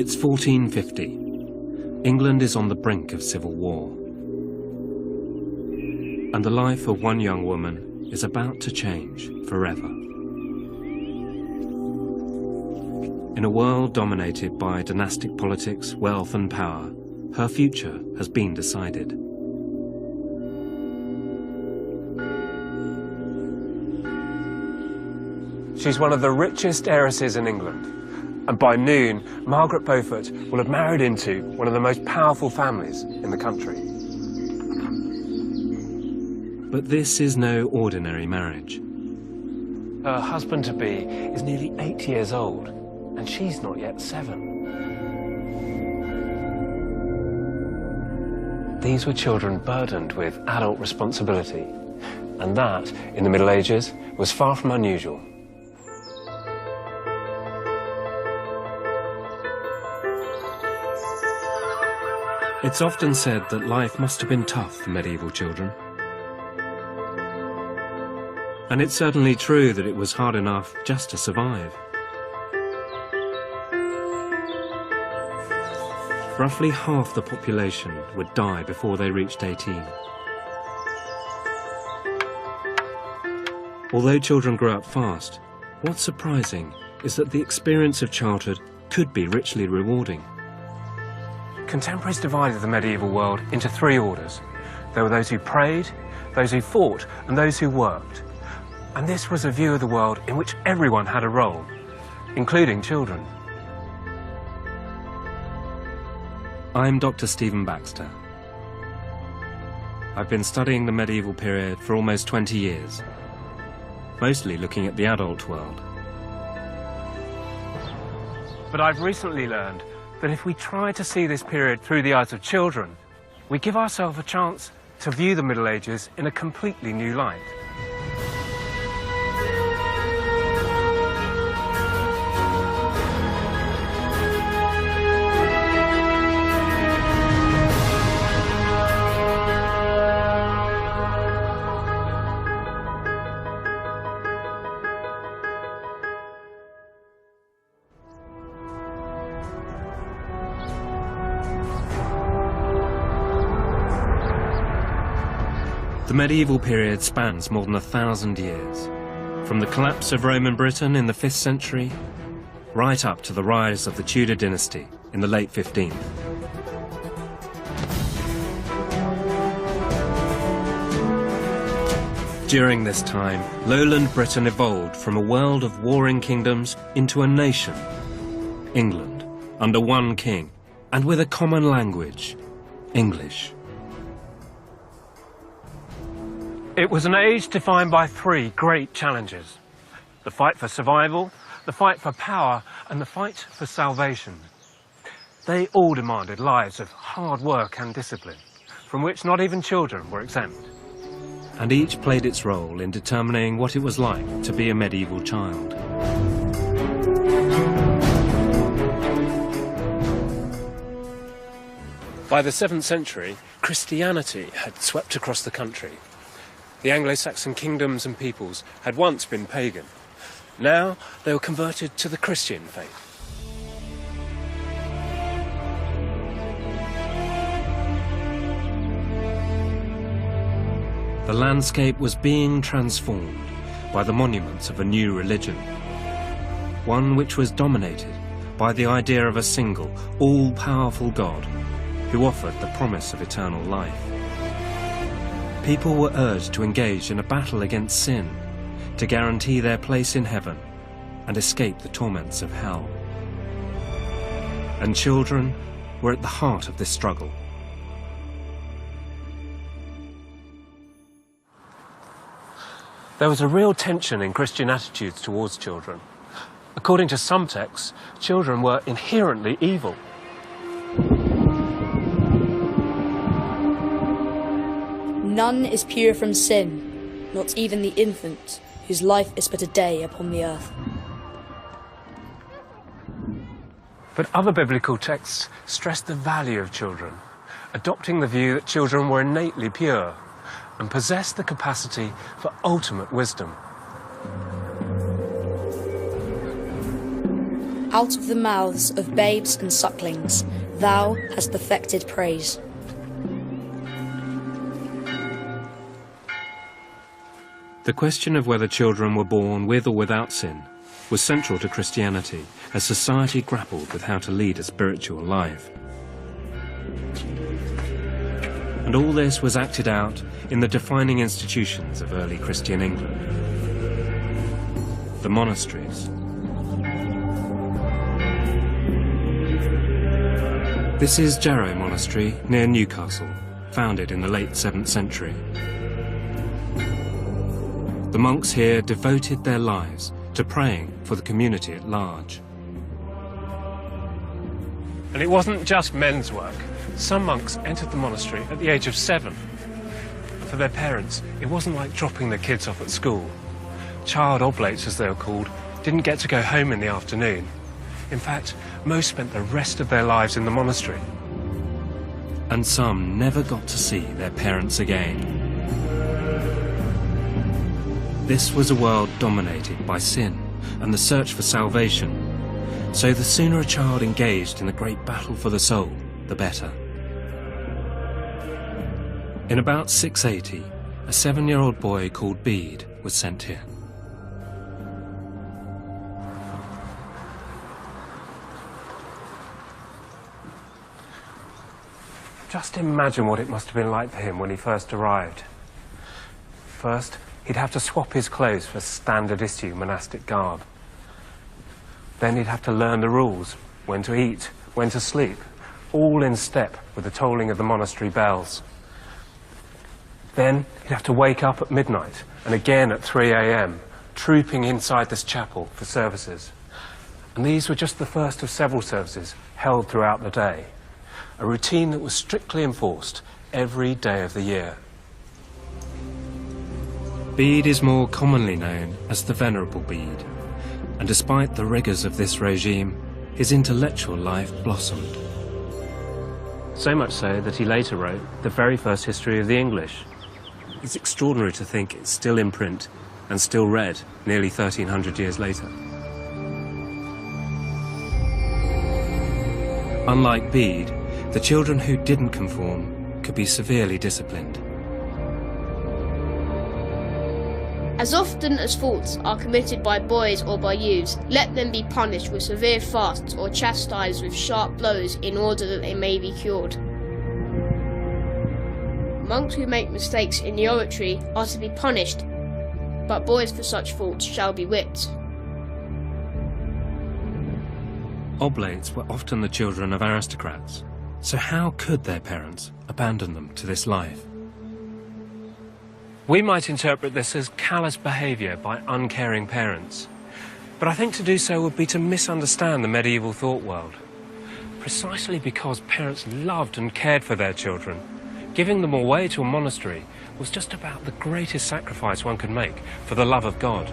It's 1450. England is on the brink of civil war. And the life of one young woman is about to change forever. In a world dominated by dynastic politics, wealth and power, her future has been decided. She's one of the richest heiresses in England, and by noon, Margaret Beaufort will have married into one of the most powerful families in the country. But this is no ordinary marriage. Her husband-to-be is nearly 8 years old, and she's not yet 7. These were children burdened with adult responsibility, and that, in the Middle Ages, was far from unusual. It's often said that life must have been tough for medieval children. And it's certainly true that it was hard enough just to survive. Roughly half the population would die before they reached 18. Although children grow up fast, what's surprising is that the experience of childhood could be richly rewarding. Contemporaries divided the medieval world into 3 orders. There were those who prayed, those who fought, and those who worked. And this was a view of the world in which everyone had a role, including children. I'm Dr. Stephen Baxter. I've been studying the medieval period for almost 20 years, mostly looking at the adult world. But I've recently learned that if we try to see this period through the eyes of children, we give ourselves a chance to view the Middle Ages in a completely new light. The medieval period spans more than 1,000 years, from the collapse of Roman Britain in the 5th century, right up to the rise of the Tudor dynasty in the late 15th. During this time, lowland Britain evolved from a world of warring kingdoms into a nation, England, under one king, and with a common language, English. It was an age defined by 3 great challenges: the fight for survival, the fight for power, and the fight for salvation. They all demanded lives of hard work and discipline, from which not even children were exempt. And each played its role in determining what it was like to be a medieval child. By the 7th century, Christianity had swept across the country. The Anglo-Saxon kingdoms and peoples had once been pagan. Now they were converted to the Christian faith. The landscape was being transformed by the monuments of a new religion, one which was dominated by the idea of a single, all-powerful God who offered the promise of eternal life. People were urged to engage in a battle against sin, to guarantee their place in heaven and escape the torments of hell. And children were at the heart of this struggle. There was a real tension in Christian attitudes towards children. According to some texts, children were inherently evil. None is pure from sin, not even the infant, whose life is but a day upon the earth. But other biblical texts stress the value of children, adopting the view that children were innately pure and possessed the capacity for ultimate wisdom. Out of the mouths of babes and sucklings, thou hast perfected praise. The question of whether children were born with or without sin was central to Christianity as society grappled with how to lead a spiritual life. And all this was acted out in the defining institutions of early Christian England. The monasteries. This is Jarrow Monastery near Newcastle, founded in the late 7th century. The monks here devoted their lives to praying for the community at large. And it wasn't just men's work. Some monks entered the monastery at the age of 7. For their parents, it wasn't like dropping their kids off at school. Child oblates, as they were called, didn't get to go home in the afternoon. In fact, most spent the rest of their lives in the monastery. And some never got to see their parents again. This was a world dominated by sin and the search for salvation. So the sooner a child engaged in the great battle for the soul, the better. In about 680, a 7-year-old boy called Bede was sent here. Just imagine what it must have been like for him when he first arrived. First, he'd have to swap his clothes for standard issue monastic garb. Then he'd have to learn the rules, when to eat, when to sleep, all in step with the tolling of the monastery bells. Then he'd have to wake up at midnight and again at 3 a.m, trooping inside this chapel for services. And these were just the first of several services held throughout the day, a routine that was strictly enforced every day of the year. Bede is more commonly known as the Venerable Bede, and despite the rigours of this regime, his intellectual life blossomed. So much so that he later wrote the very first history of the English. It's extraordinary to think it's still in print and still read nearly 1300 years later. Unlike Bede, the children who didn't conform could be severely disciplined. As often as faults are committed by boys or by youths, let them be punished with severe fasts or chastised with sharp blows in order that they may be cured. Monks who make mistakes in the oratory are to be punished, but boys for such faults shall be whipped. Oblates were often the children of aristocrats, so how could their parents abandon them to this life? We might interpret this as callous behaviour by uncaring parents, but I think to do so would be to misunderstand the medieval thought world. Precisely because parents loved and cared for their children, giving them away to a monastery was just about the greatest sacrifice one could make for the love of God.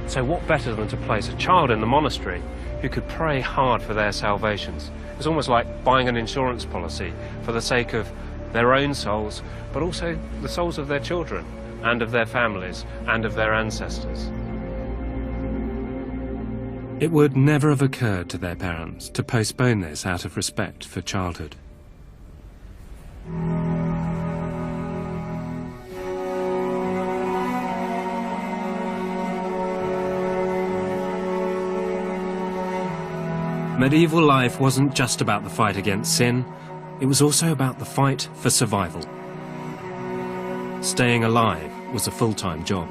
So what better than to place a child in the monastery who could pray hard for their salvations? It's almost like buying an insurance policy for the sake of their own souls, but also the souls of their children and of their families and of their ancestors. It would never have occurred to their parents to postpone this out of respect for childhood. Medieval life wasn't just about the fight against sin, it was also about the fight for survival. Staying alive was a full-time job.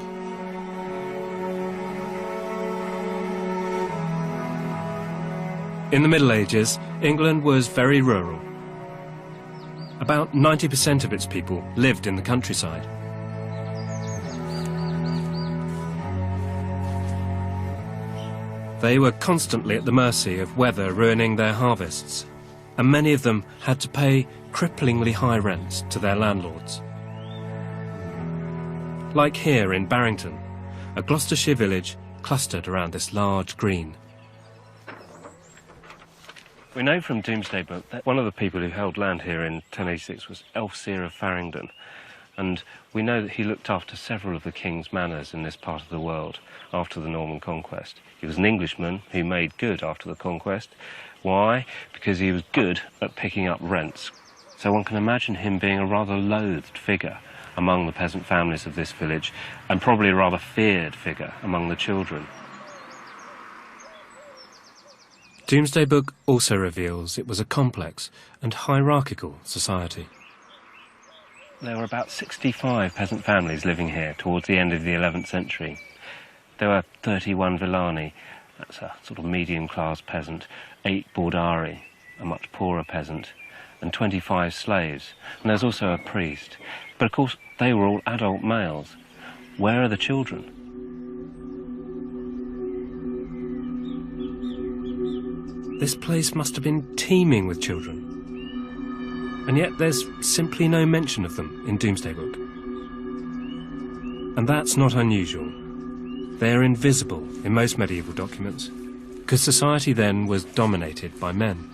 In the Middle Ages, England was very rural. About 90% of its people lived in the countryside. They were constantly at the mercy of weather ruining their harvests, and many of them had to pay cripplingly high rents to their landlords. Like here in Barrington, a Gloucestershire village clustered around this large green. We know from Domesday Book that one of the people who held land here in 1086 was Elfseer of Farringdon, and we know that he looked after several of the king's manors in this part of the world after the Norman conquest. He was an Englishman who made good after the conquest. Why? Because he was good at picking up rents. So one can imagine him being a rather loathed figure among the peasant families of this village, and probably a rather feared figure among the children. Domesday Book also reveals it was a complex and hierarchical society. There were about 65 peasant families living here towards the end of the 11th century. There were 31 villani, that's a sort of medium-class peasant, 8 bordari, a much poorer peasant, and 25 slaves. And there's also a priest. But of course, they were all adult males. Where are the children? This place must have been teeming with children. And yet there's simply no mention of them in Domesday Book. And that's not unusual. They're invisible in most medieval documents, because society then was dominated by men.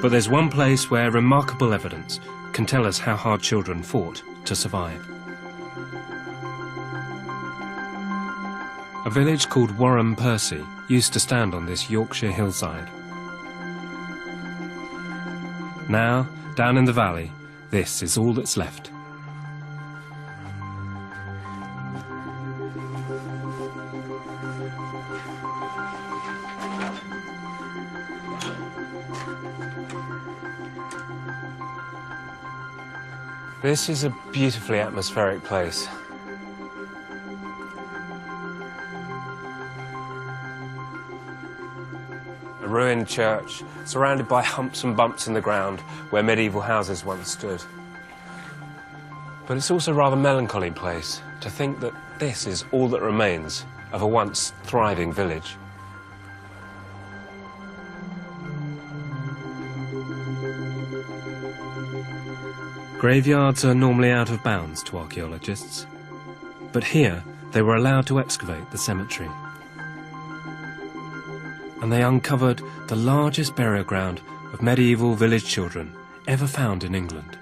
But there's one place where remarkable evidence can tell us how hard children fought to survive. A village called Warham Percy used to stand on this Yorkshire hillside. Now, down in the valley, this is all that's left. This is a beautifully atmospheric place. A ruined church, surrounded by humps and bumps in the ground where medieval houses once stood. But it's also a rather melancholy place to think that this is all that remains of a once thriving village. Graveyards are normally out of bounds to archaeologists, but here they were allowed to excavate the cemetery. And they uncovered the largest burial ground of medieval village children ever found in England.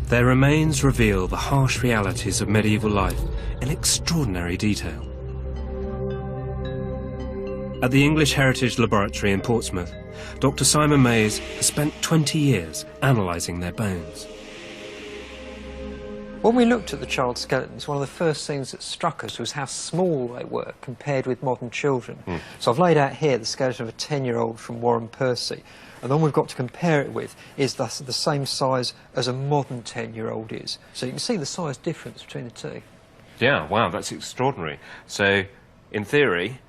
Their remains reveal the harsh realities of medieval life in extraordinary detail. At the English Heritage Laboratory in Portsmouth, Dr. Simon Mays has spent 20 years analysing their bones. When we looked at the child skeletons, one of the first things that struck us was how small they were compared with modern children. So I've laid out here the skeleton of a 10-year-old from Warham Percy, and the one we've got to compare it with is thus the same size as a modern 10-year-old is. So you can see the size difference between the two. Yeah, wow, that's extraordinary. So, in theory,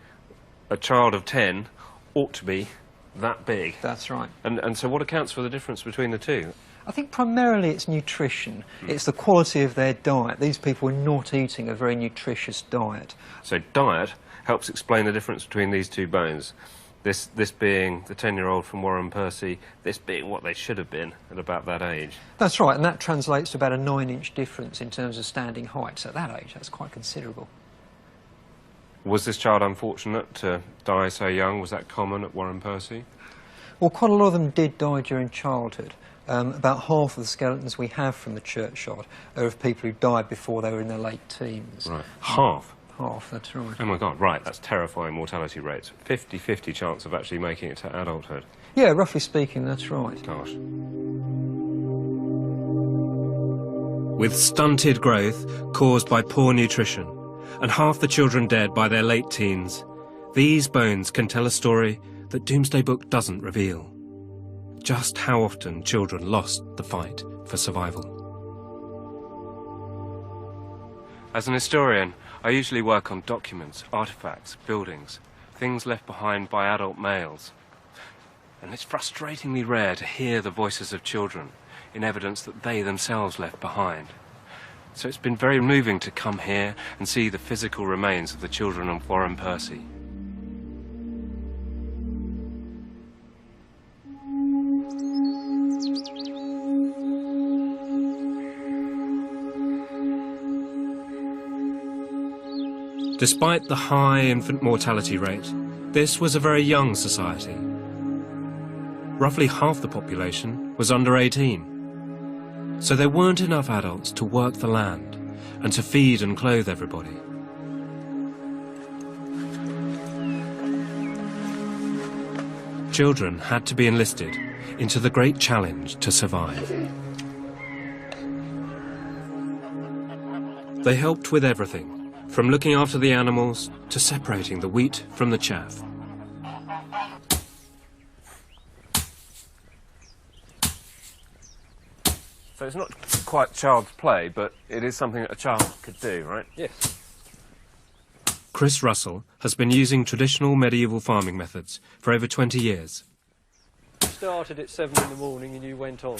a child of 10 ought to be that big. That's right. And so what accounts for the difference between the two? I think primarily it's nutrition. It's the quality of their diet. These people were not eating a very nutritious diet. So diet helps explain the difference between these two bones. This being the 10-year-old from Warham Percy, this being what they should have been at about that age. That's right, and that translates to about a 9-inch difference in terms of standing height. So at that age, that's quite considerable. Was this child unfortunate to die so young? Was that common at Warham Percy? Well, quite a lot of them did die during childhood. About half of the skeletons we have from the churchyard are of people who died before they were in their late teens. Right. Half? Half, that's right. Oh my God, right, that's terrifying mortality rates. 50-50 chance of actually making it to adulthood. Yeah, roughly speaking, that's right. Gosh. With stunted growth caused by poor nutrition, and half the children dead by their late teens, these bones can tell a story that Domesday Book doesn't reveal. Just how often children lost the fight for survival. As an historian, I usually work on documents, artifacts, buildings, things left behind by adult males. And it's frustratingly rare to hear the voices of children in evidence that they themselves left behind. So it's been very moving to come here and see the physical remains of the children of Warham Percy. Despite the high infant mortality rate, this was a very young society. Roughly half the population was under 18. So there weren't enough adults to work the land and to feed and clothe everybody. Children had to be enlisted into the great challenge to survive. They helped with everything, from looking after the animals to separating the wheat from the chaff. So it's not quite child's play, but it is something that a child could do, right? Yes. Chris Russell has been using traditional medieval farming methods for over 20 years. You started at 7 in the morning and you went on.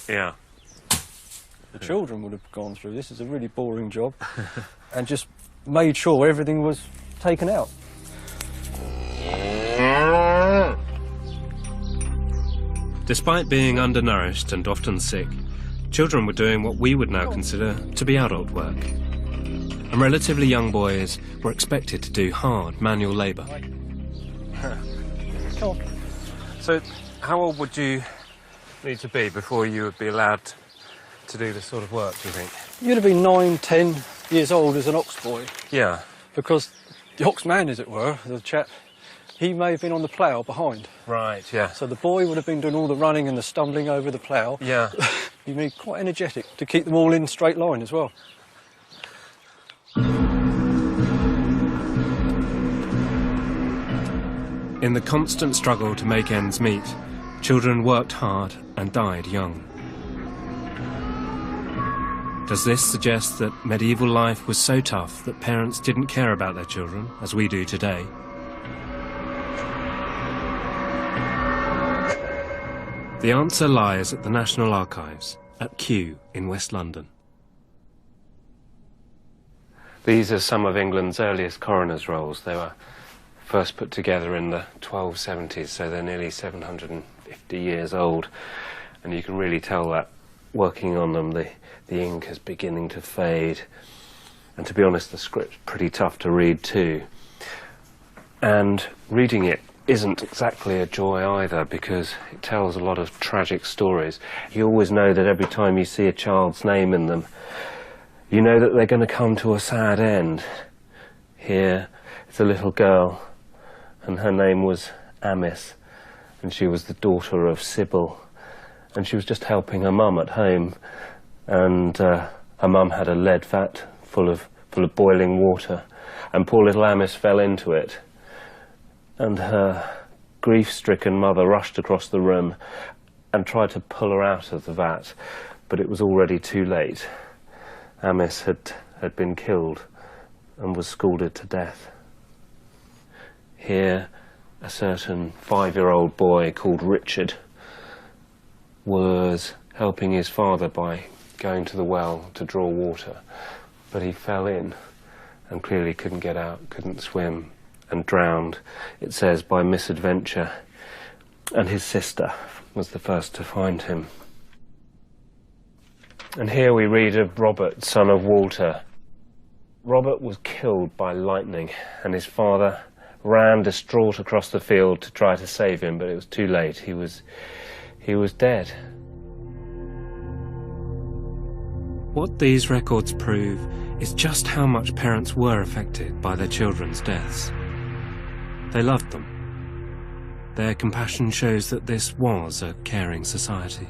Yeah. The children would have gone through this. It's a really boring job. And just made sure everything was taken out. Despite being undernourished and often sick, children were doing what we would now consider to be adult work. And relatively young boys were expected to do hard manual labour. Come on. So how old would you need to be before you would be allowed to do this sort of work, do you think? You'd have been 9, 10 years old as an ox boy. Yeah. Because the ox man, as it were, the chap, he may have been on the plough behind. Right, yeah. So the boy would have been doing all the running and the stumbling over the plough. Yeah. You need quite energetic to keep them all in straight line as well. In the constant struggle to make ends meet, children worked hard and died young. Does this suggest that medieval life was so tough that parents didn't care about their children, as we do today? The answer lies at the National Archives, at Kew in West London. These are some of England's earliest coroner's rolls. They were first put together in the 1270s, so they're nearly 750 years old. And you can really tell that working on them, the ink is beginning to fade. And to be honest, the script's pretty tough to read too. And reading it isn't exactly a joy either, because it tells a lot of tragic stories. You always know that every time you see a child's name in them, you know that they're going to come to a sad end. Here, it's a little girl, and her name was Amice, and she was the daughter of Sybil, and she was just helping her mum at home, and her mum had a lead vat full of boiling water, and poor little Amice fell into it. And her grief-stricken mother rushed across the room and tried to pull her out of the vat, but it was already too late. Amice had been killed and was scalded to death. Here, a certain 5-year-old boy called Richard was helping his father by going to the well to draw water, but he fell in and clearly couldn't get out, couldn't swim, and drowned, it says, by misadventure, and his sister was the first to find him. And here we read of Robert, son of Walter. Robert was killed by lightning, and his father ran distraught across the field to try to save him, but it was too late. He was dead. What these records prove is just how much parents were affected by their children's deaths. They loved them. Their compassion shows that this was a caring society.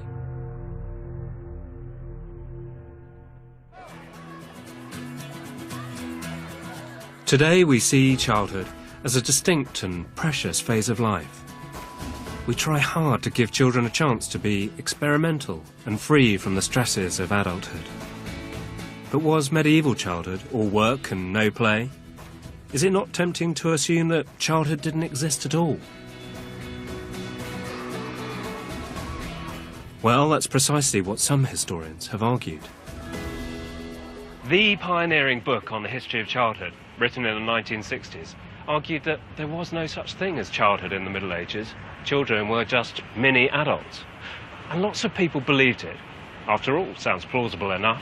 Today we see childhood as a distinct and precious phase of life. We try hard to give children a chance to be experimental and free from the stresses of adulthood. But was medieval childhood all work and no play? Is it not tempting to assume that childhood didn't exist at all? Well, that's precisely what some historians have argued. The pioneering book on the history of childhood, written in the 1960s, argued that there was no such thing as childhood in the Middle Ages. Children were just mini-adults. And lots of people believed it. After all, sounds plausible enough.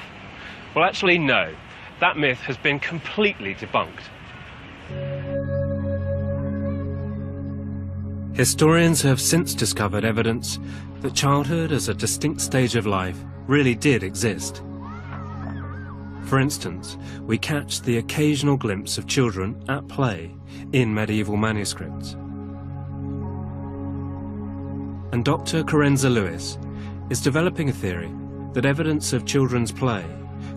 Well, actually, no. That myth has been completely debunked. Historians have since discovered evidence that childhood as a distinct stage of life really did exist. For instance, we catch the occasional glimpse of children at play in medieval manuscripts. And Dr. Carenza Lewis is developing a theory that evidence of children's play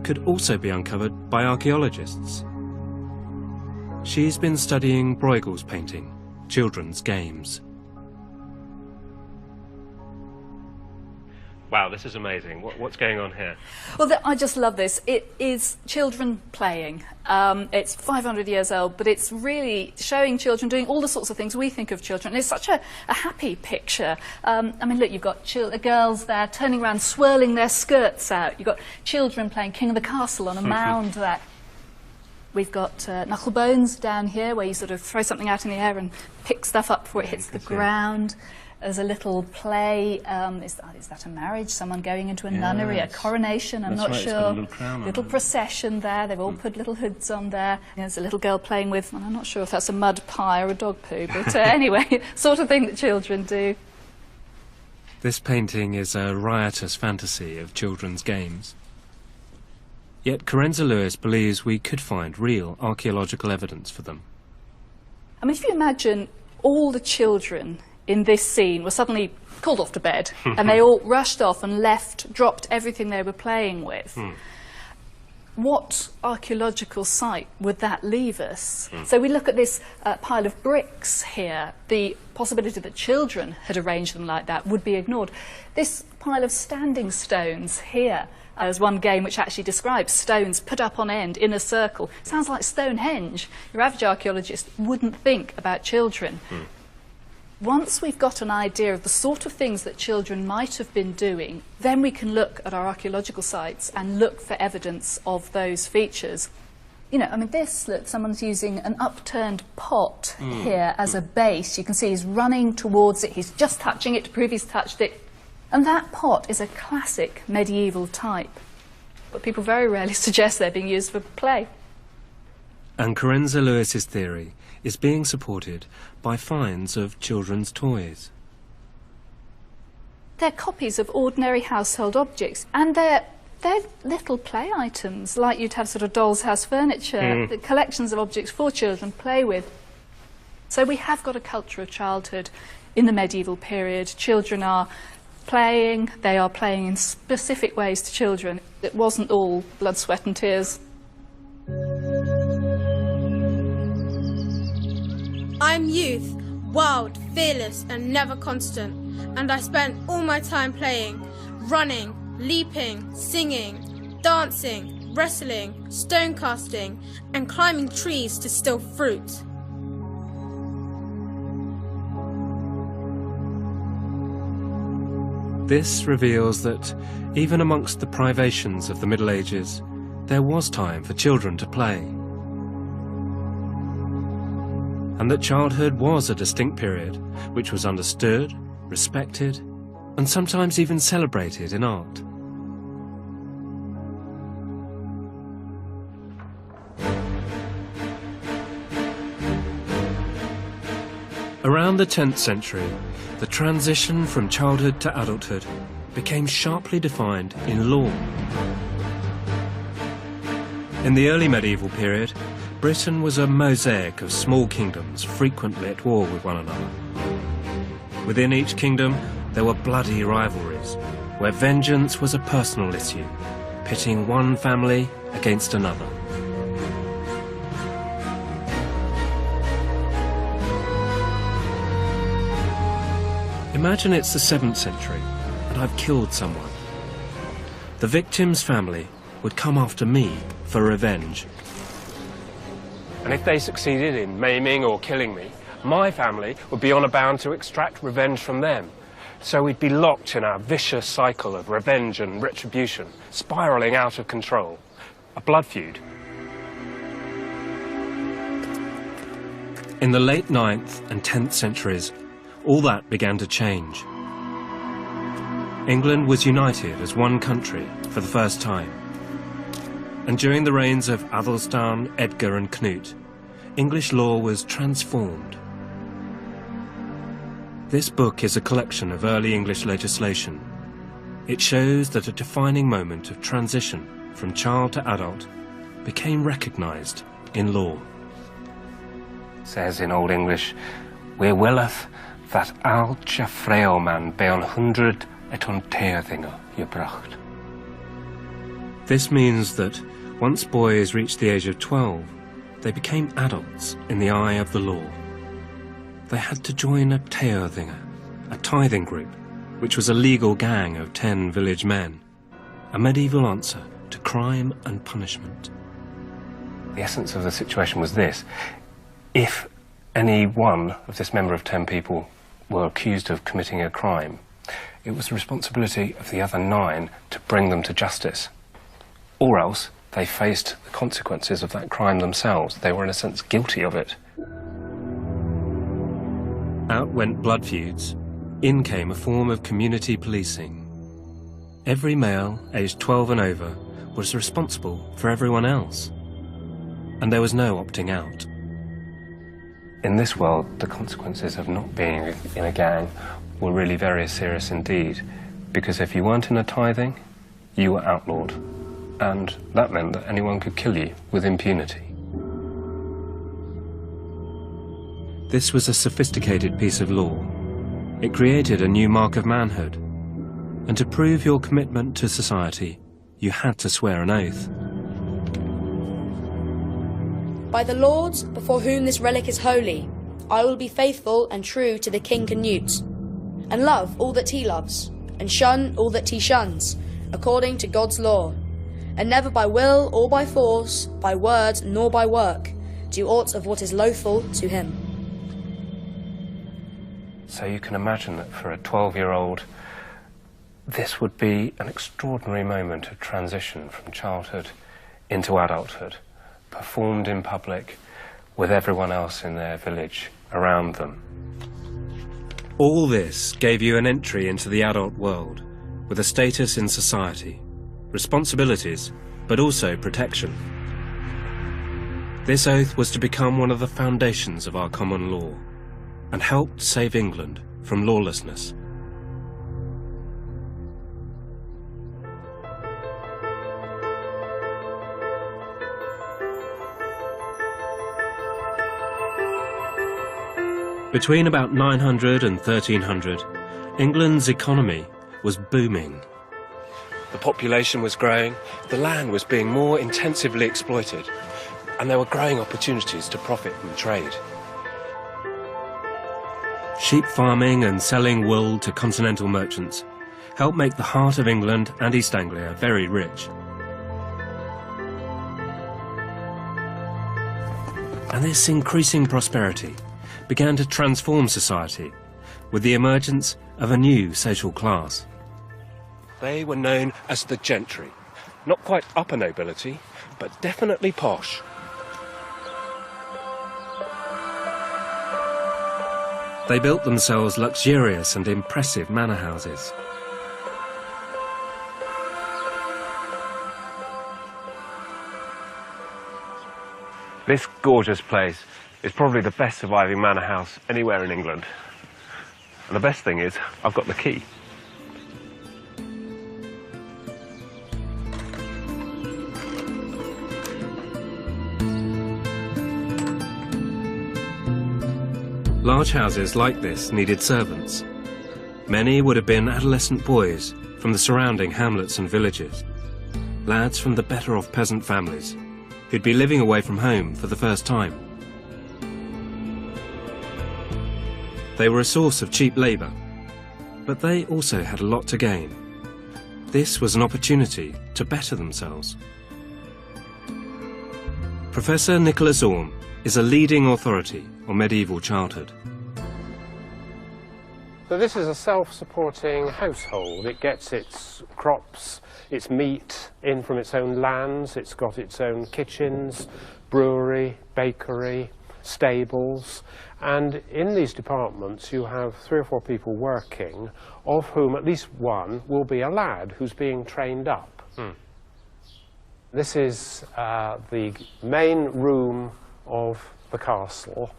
could also be uncovered by archaeologists. She's been studying Bruegel's painting, Children's Games. Wow, this is amazing. What's going on here? Well, I just love this. It is children playing. It's 500 years old, but it's really showing children doing all the sorts of things we think of children. It's such a happy picture. I mean, look, you've got girls there turning around, swirling their skirts out. You've got children playing King of the Castle on a mound there. We've got knucklebones down here, where you sort of throw something out in the air and pick stuff up before it hits the ground. There's a little play. Is that a marriage? Someone going into a nunnery, a coronation? I'm not sure. Little procession there. They've all put little hoods on there. There's a little girl playing with, well, I'm not sure if that's a mud pie or a dog poo, but anyway, sort of thing that children do. This painting is a riotous fantasy of children's games. Yet Carenza Lewis believes we could find real archaeological evidence for them. I mean, if you imagine all the children in this scene were suddenly called off to bed and they all rushed off and dropped everything they were playing with. What archaeological site would that leave us? So we look at this pile of bricks here. The possibility that children had arranged them like that would be ignored. This pile of standing stones here, there's one game which actually describes stones put up on end in a circle. Sounds like Stonehenge. Your average archaeologist wouldn't think about children. Once we've got an idea of the sort of things that children might have been doing, then we can look at our archaeological sites and look for evidence of those features. You know, I mean, look, someone's using an upturned pot here as a base. You can see he's running towards it. He's just touching it to prove he's touched it. And that pot is a classic medieval type. But people very rarely suggest they're being used for play. And Carenza Lewis's theory is being supported by finds of children's toys. They're copies of ordinary household objects, and they're little play items, like you'd have sort of doll's house furniture, the collections of objects for children to play with. So we have got a culture of childhood in the medieval period. Children are playing, they are playing in specific ways to children. It wasn't all blood, sweat and tears. I'm youth, wild, fearless and never constant, and I spent all my time playing, running, leaping, singing, dancing, wrestling, stone casting and climbing trees to steal fruit. This reveals that, even amongst the privations of the Middle Ages, there was time for children to play. And that childhood was a distinct period which was understood, respected, and sometimes even celebrated in art. Around the 10th century, the transition from childhood to adulthood became sharply defined in law. In the early medieval period, Britain was a mosaic of small kingdoms frequently at war with one another. Within each kingdom, there were bloody rivalries, where vengeance was a personal issue, pitting one family against another. Imagine it's the 7th century, and I've killed someone. The victim's family would come after me for revenge. And if they succeeded in maiming or killing me, my family would be honour bound to extract revenge from them. So we'd be locked in a vicious cycle of revenge and retribution, spiralling out of control. A blood feud. In the late 9th and 10th centuries, all that began to change. England was united as one country for the first time. And during the reigns of Athelstan, Edgar and Knut, English law was transformed. This book is a collection of early English legislation. It shows that a defining moment of transition from child to adult became recognised in law. It says in Old English, "We willeth that al chafreo man be 100 et on teerthinger gebracht." This means that once boys reached the age of 12, they became adults in the eye of the law. They had to join a teerthinger, a tithing group, which was a legal gang of 10 village men, a medieval answer to crime and punishment. The essence of the situation was this: if any one of this member of 10 people were accused of committing a crime, it was the responsibility of the other 9 to bring them to justice. Or else they faced the consequences of that crime themselves. They were, in a sense, guilty of it. Out went blood feuds. In came a form of community policing. Every male aged 12 and over was responsible for everyone else. And there was no opting out. In this world, the consequences of not being in a gang were really very serious indeed, because if you weren't in a tithing, you were outlawed, and that meant that anyone could kill you with impunity. This was a sophisticated piece of law. It created a new mark of manhood, and to prove your commitment to society, you had to swear an oath. By the Lord, before whom this relic is holy, I will be faithful and true to the King Canute, and love all that he loves, and shun all that he shuns, according to God's law, and never by will or by force, by word nor by work, do aught of what is loathful to him. So you can imagine that for a 12-year-old, this would be an extraordinary moment of transition from childhood into adulthood, performed in public with everyone else in their village around them. All this gave you an entry into the adult world, with a status in society, responsibilities, but also protection. This oath was to become one of the foundations of our common law, and helped save England from lawlessness. Between about 900 and 1300, England's economy was booming. The population was growing, the land was being more intensively exploited, and there were growing opportunities to profit from trade. Sheep farming and selling wool to continental merchants helped make the heart of England and East Anglia very rich. And this increasing prosperity began to transform society with the emergence of a new social class. They were known as the gentry, not quite upper nobility, but definitely posh. They built themselves luxurious and impressive manor houses. This gorgeous place is probably the best surviving manor house anywhere in England. And the best thing is, I've got the key. Large houses like this needed servants. Many would have been adolescent boys from the surrounding hamlets and villages, lads from the better-off peasant families who'd be living away from home for the first time. They were a source of cheap labour, but they also had a lot to gain. This was an opportunity to better themselves. Professor Nicholas Orme is a leading authority on medieval childhood. So this is a self-supporting household. It gets its crops, its meat in from its own lands. It's got its own kitchens, brewery, bakery, stables. And in these departments you have 3 or 4 people working, of whom at least one will be a lad who's being trained up. This is the main room of the castle.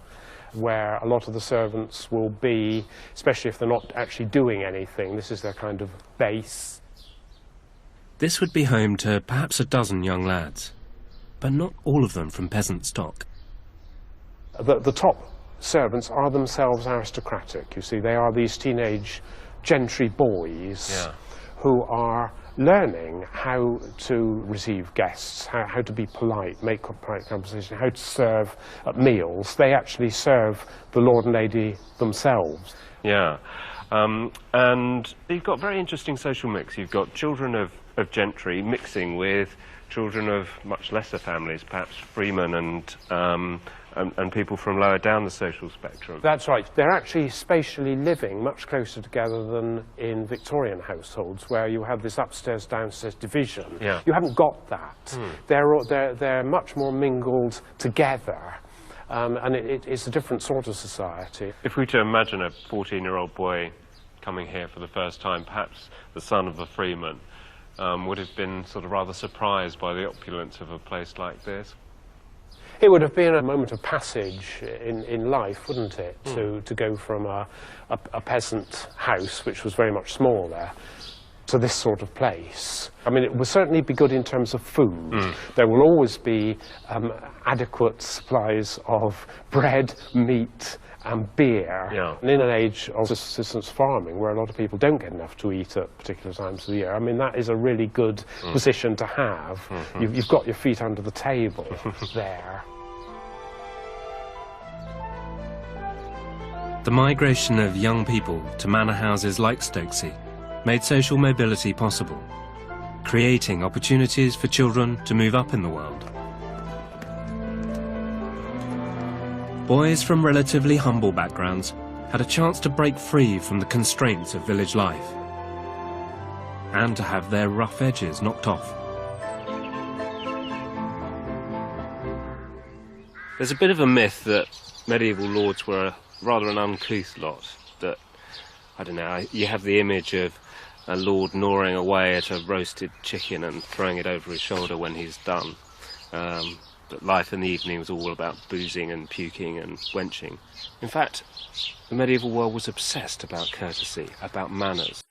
where a lot of the servants will be, especially if they're not actually doing anything. This is their kind of base. This would be home to perhaps a dozen young lads, but not all of them from peasant stock. The top servants are themselves aristocratic, you see. They are these teenage gentry boys who are learning how to receive guests, how to be polite, make polite conversation, how to serve at meals. They actually serve the Lord and Lady themselves. Yeah, and you've got very interesting social mix. You've got children of gentry mixing with children of much lesser families, perhaps freemen and people from lower down the social spectrum. That's right. They're actually spatially living much closer together than in Victorian households, where you have this upstairs-downstairs division. Yeah. You haven't got that. They're much more mingled together, and it's a different sort of society. If we were to imagine a 14-year-old boy coming here for the first time, perhaps the son of a freeman, would have been sort of rather surprised by the opulence of a place like this. It would have been a moment of passage in life, wouldn't it, to go from a peasant house, which was very much smaller, to this sort of place. I mean, it will certainly be good in terms of food. There will always be adequate supplies of bread, meat and beer. Yeah. And in an age of subsistence farming, where a lot of people don't get enough to eat at particular times of the year, I mean, that is a really good position to have. You've got your feet under the table there. The migration of young people to manor houses like Stokesay made social mobility possible, creating opportunities for children to move up in the world. Boys from relatively humble backgrounds had a chance to break free from the constraints of village life and to have their rough edges knocked off. There's a bit of a myth that medieval lords were rather an uncouth lot, that, I don't know, you have the image of a lord gnawing away at a roasted chicken and throwing it over his shoulder when he's done. That life in the evening was all about boozing and puking and wenching. In fact, the medieval world was obsessed about courtesy, about manners.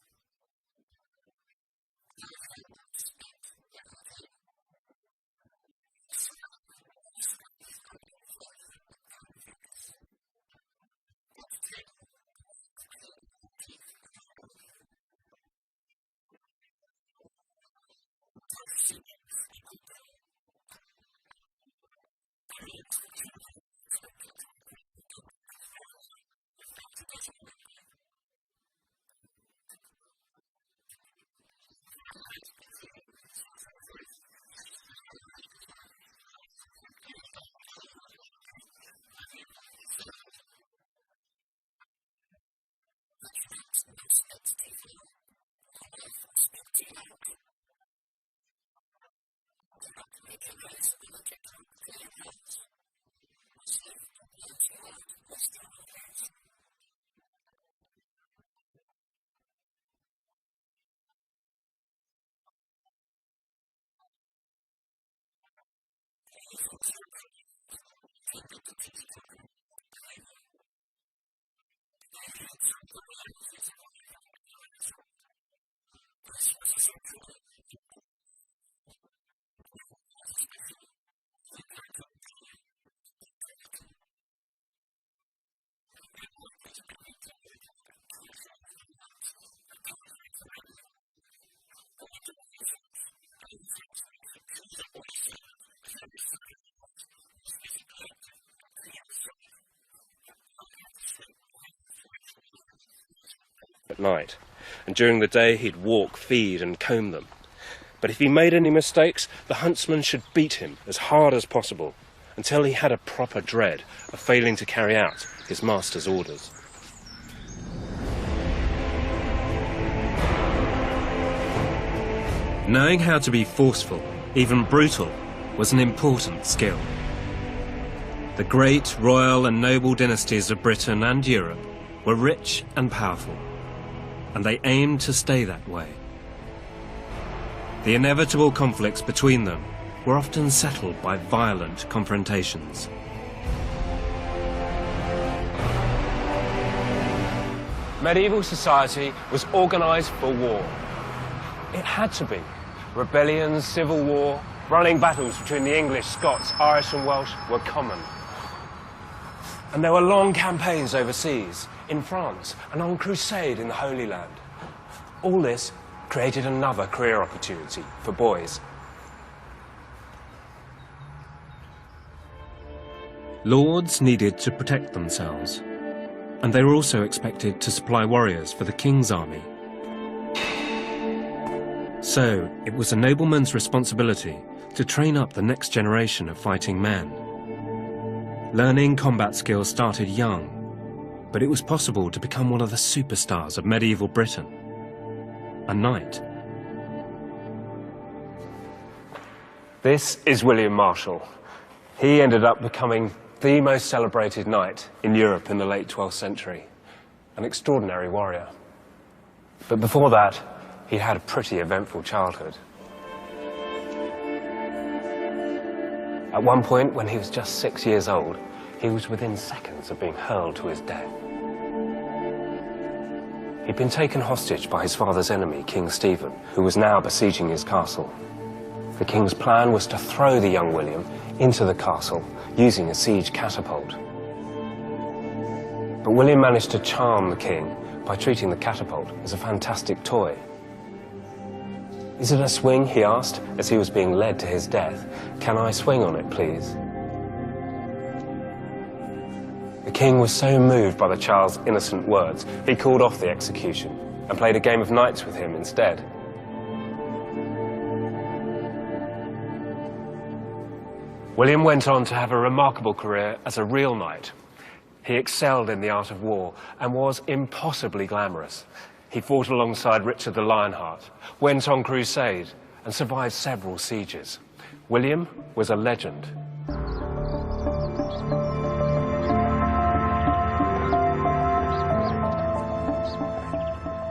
At night, and during the day he'd walk, feed and comb them. But if he made any mistakes, the huntsman should beat him as hard as possible until he had a proper dread of failing to carry out his master's orders. Knowing how to be forceful, even brutal, was an important skill. The great royal and noble dynasties of Britain and Europe were rich and powerful, and they aimed to stay that way. The inevitable conflicts between them were often settled by violent confrontations. Medieval society was organised for war. It had to be. Rebellions, civil war, running battles between the English, Scots, Irish and Welsh were common. And there were long campaigns overseas, in France, and on crusade in the Holy Land. All this created another career opportunity for boys. Lords needed to protect themselves, and they were also expected to supply warriors for the king's army. So, it was a nobleman's responsibility to train up the next generation of fighting men. Learning combat skills started young, but it was possible to become one of the superstars of medieval Britain, a knight. This is William Marshall. He ended up becoming the most celebrated knight in Europe in the late 12th century, an extraordinary warrior. But before that, he'd had a pretty eventful childhood. At one point, when he was just 6 years old, he was within seconds of being hurled to his death. He'd been taken hostage by his father's enemy, King Stephen, who was now besieging his castle. The king's plan was to throw the young William into the castle using a siege catapult. But William managed to charm the king by treating the catapult as a fantastic toy. "Is it a swing?" he asked as he was being led to his death. "Can I swing on it, please?" The king was so moved by the child's innocent words, he called off the execution and played a game of knights with him instead. William went on to have a remarkable career as a real knight. He excelled in the art of war and was impossibly glamorous. He fought alongside Richard the Lionheart, went on crusade, and survived several sieges. William was a legend.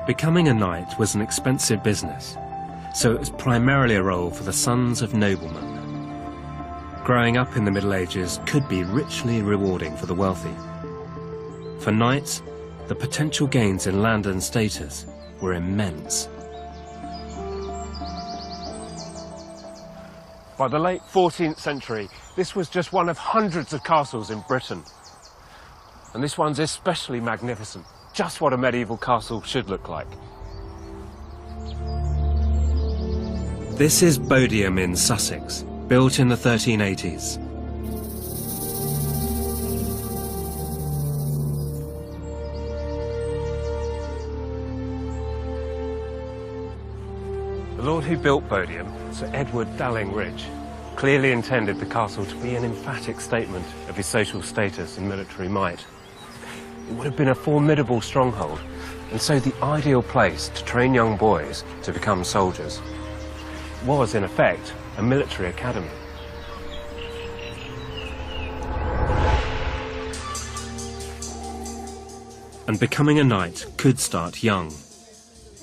Becoming a knight was an expensive business, so it was primarily a role for the sons of noblemen. Growing up in the Middle Ages could be richly rewarding for the wealthy. For knights, the potential gains in land and status were immense. By the late 14th century, this was just one of hundreds of castles in Britain. And this one's especially magnificent, just what a medieval castle should look like. This is Bodiam in Sussex, built in the 1380s. The lord who built Bodiam, Sir Edward Dallingridge, clearly intended the castle to be an emphatic statement of his social status and military might. It would have been a formidable stronghold, and so the ideal place to train young boys to become soldiers. It was, in effect, a military academy. And becoming a knight could start young.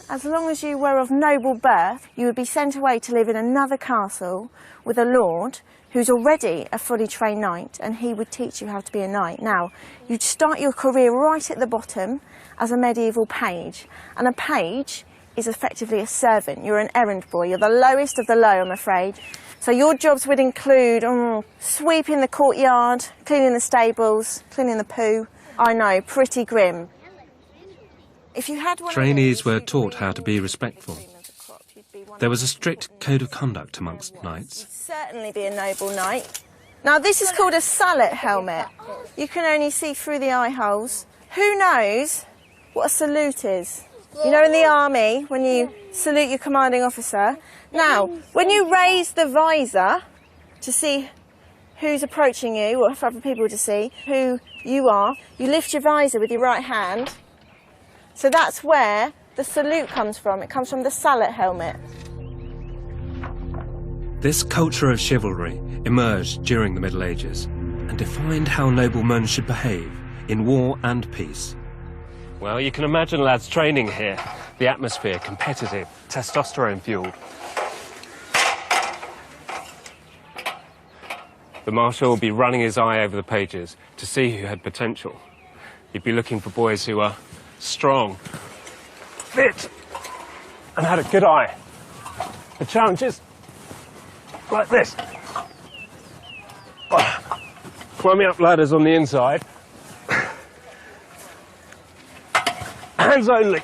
As long as you were of noble birth, you would be sent away to live in another castle with a lord who's already a fully trained knight, and he would teach you how to be a knight. Now, you'd start your career right at the bottom as a medieval page, and a page is effectively a servant. You're an errand boy. You're the lowest of the low, I'm afraid. So your jobs would include sweeping the courtyard, cleaning the stables, cleaning the poo. I know, pretty grim. If you had one Trainees were taught how to be respectful. There was a strict code of conduct amongst knights. You'd certainly be a noble knight. Now this is called a sallet helmet. You can only see through the eye holes. Who knows what a salute is? You know, in the army, when you salute your commanding officer. Now, when you raise the visor to see who's approaching you, or for other people to see who you are, you lift your visor with your right hand. So that's where the salute comes from. It comes from the sallet helmet. This culture of chivalry emerged during the Middle Ages and defined how noblemen should behave in war and peace. Well, you can imagine lads training here. The atmosphere, competitive, testosterone-fueled. The marshal would be running his eye over the pages to see who had potential. He'd be looking for boys who were strong, fit, and had a good eye for challenges like this. Climbing up ladders on the inside. Hands only.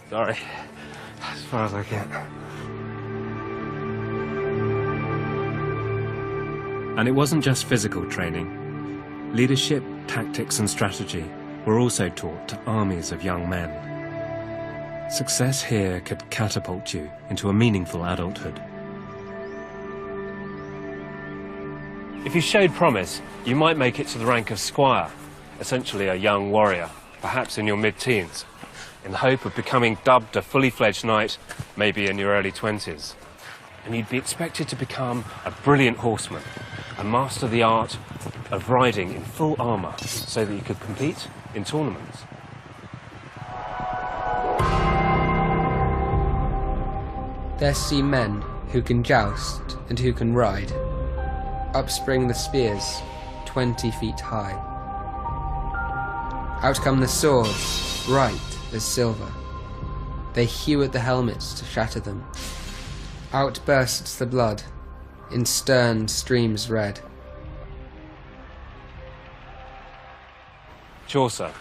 Sorry, as far as I can. And it wasn't just physical training. Leadership, tactics and strategy were also taught to armies of young men. Success here could catapult you into a meaningful adulthood. If you showed promise, you might make it to the rank of squire, essentially a young warrior, perhaps in your mid-teens, in the hope of becoming dubbed a fully fledged knight, maybe in your early 20s. And you'd be expected to become a brilliant horseman and master the art of riding in full armour so that you could compete in tournaments. There see men who can joust and who can ride. Up spring the spears, 20 feet high. Out come the swords, bright as silver. They hew at the helmets to shatter them. Out bursts the blood, in stern streams red. Chaucer,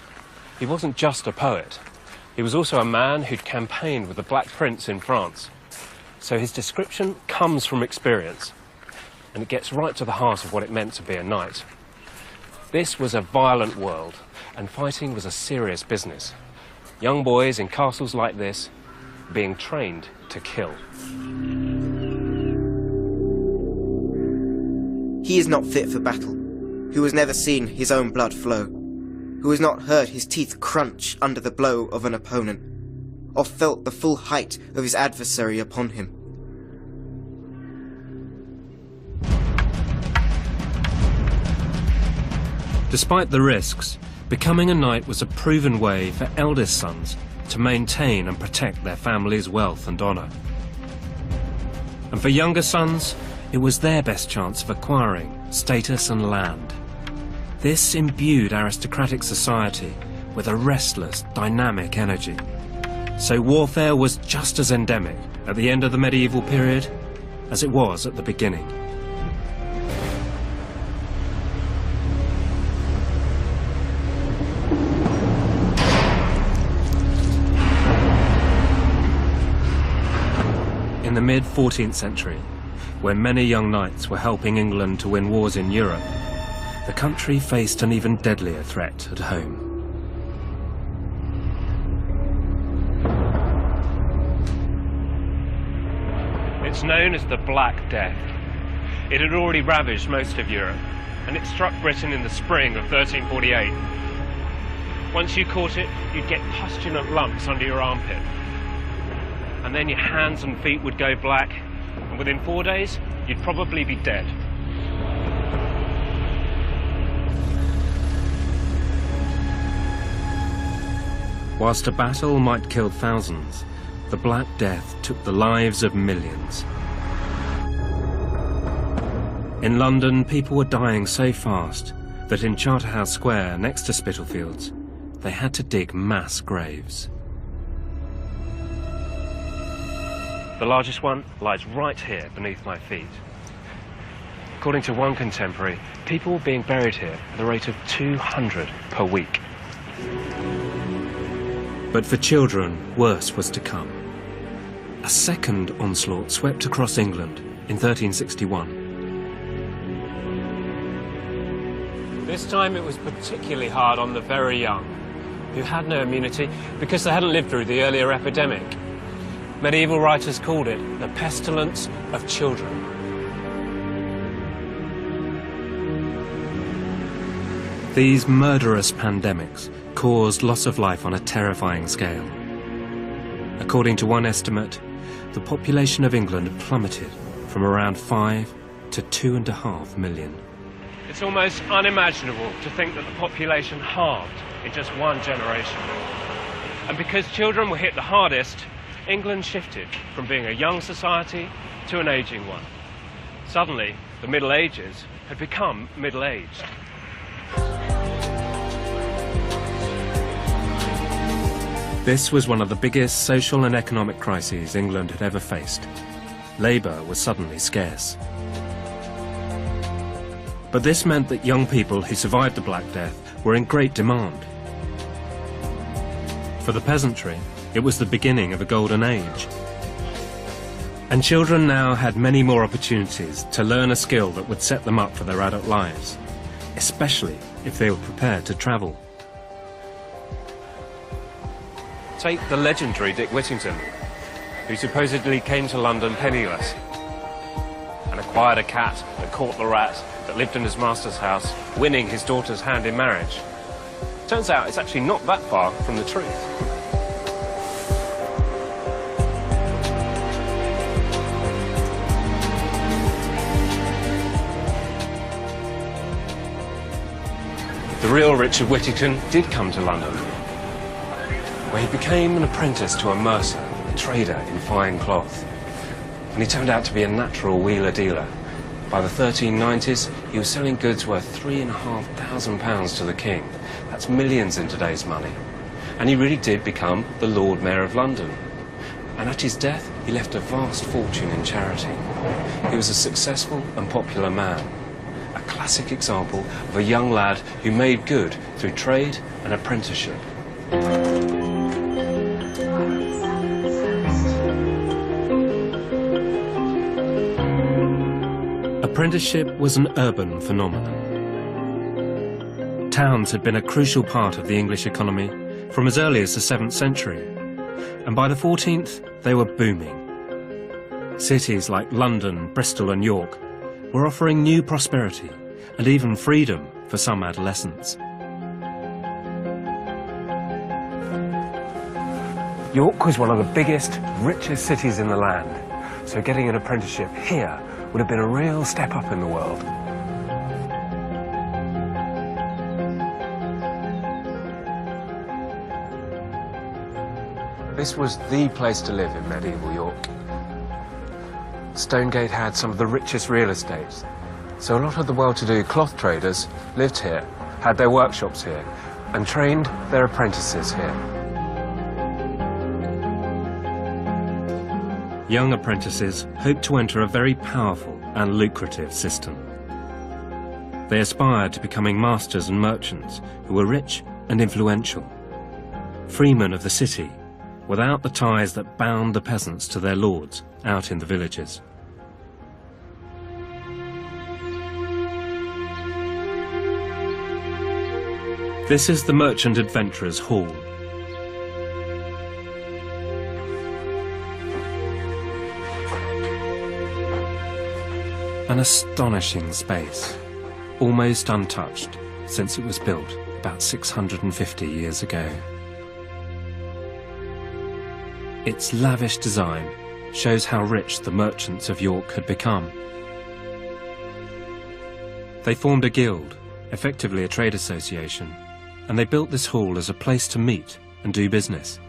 he wasn't just a poet. He was also a man who'd campaigned with the Black Prince in France. So his description comes from experience, and it gets right to the heart of what it meant to be a knight. This was a violent world, and fighting was a serious business. Young boys in castles like this being trained to kill. He is not fit for battle, who has never seen his own blood flow, who has not heard his teeth crunch under the blow of an opponent, or felt the full height of his adversary upon him. Despite the risks, becoming a knight was a proven way for eldest sons to maintain and protect their family's wealth and honour. And for younger sons, it was their best chance of acquiring status and land. This imbued aristocratic society with a restless, dynamic energy. So warfare was just as endemic at the end of the medieval period as it was at the beginning. In the mid-14th century, when many young knights were helping England to win wars in Europe, the country faced an even deadlier threat at home. It's known as the Black Death. It had already ravaged most of Europe, and it struck Britain in the spring of 1348. Once you caught it, you'd get pustulant lumps under your armpit. And then your hands and feet would go black, and within 4 days, you'd probably be dead. Whilst a battle might kill thousands, the Black Death took the lives of millions. In London, people were dying so fast that in Charterhouse Square, next to Spitalfields, they had to dig mass graves. The largest one lies right here beneath my feet. According to one contemporary, people were being buried here at the rate of 200 per week. But for children, worse was to come. A second onslaught swept across England in 1361. This time it was particularly hard on the very young, who had no immunity because they hadn't lived through the earlier epidemic. Medieval writers called it the pestilence of children. These murderous pandemics caused loss of life on a terrifying scale. According to one estimate, the population of England plummeted from around 5 to 2.5 million. It's almost unimaginable to think that the population halved in just one generation. And because children were hit the hardest, England shifted from being a young society to an aging one. Suddenly, The Middle Ages had become middle-aged. This was one of the biggest social and economic crises England had ever faced. Labour was suddenly scarce. But this meant that young people who survived the Black Death were in great demand. For the peasantry, it was the beginning of a golden age. And children now had many more opportunities to learn a skill that would set them up for their adult lives, especially if they were prepared to travel. Take the legendary Dick Whittington, who supposedly came to London penniless and acquired a cat that caught the rat that lived in his master's house, winning his daughter's hand in marriage. Turns out it's actually not that far from the truth. The real Richard Whittington did come to London, where he became an apprentice to a mercer, a trader in fine cloth. And he turned out to be a natural wheeler-dealer. By the 1390s, he was selling goods worth £3,500 to the king. That's millions in today's money. And he really did become the Lord Mayor of London. And at his death, he left a vast fortune in charity. He was a successful and popular man. A classic example of a young lad who made good through trade and apprenticeship. Apprenticeship was an urban phenomenon. Towns had been a crucial part of the English economy from as early as the 7th century, and by the 14th they were booming. Cities like London, Bristol and York were offering new prosperity and even freedom for some adolescents. York was one of the biggest, richest cities in the land, so getting an apprenticeship here would have been a real step up in the world. This was the place to live in medieval York. Stonegate had some of the richest real estate, so a lot of the well-to-do cloth traders lived here, had their workshops here, and trained their apprentices here. Young apprentices hoped to enter a very powerful and lucrative system. They aspired to becoming masters and merchants who were rich and influential, freemen of the city, without the ties that bound the peasants to their lords out in the villages. This is the Merchant Adventurers Hall. An astonishing space, almost untouched since it was built about 650 years ago. Its lavish design shows how rich the merchants of York had become. They formed a guild, effectively a trade association, and they built this hall as a place to meet and do business.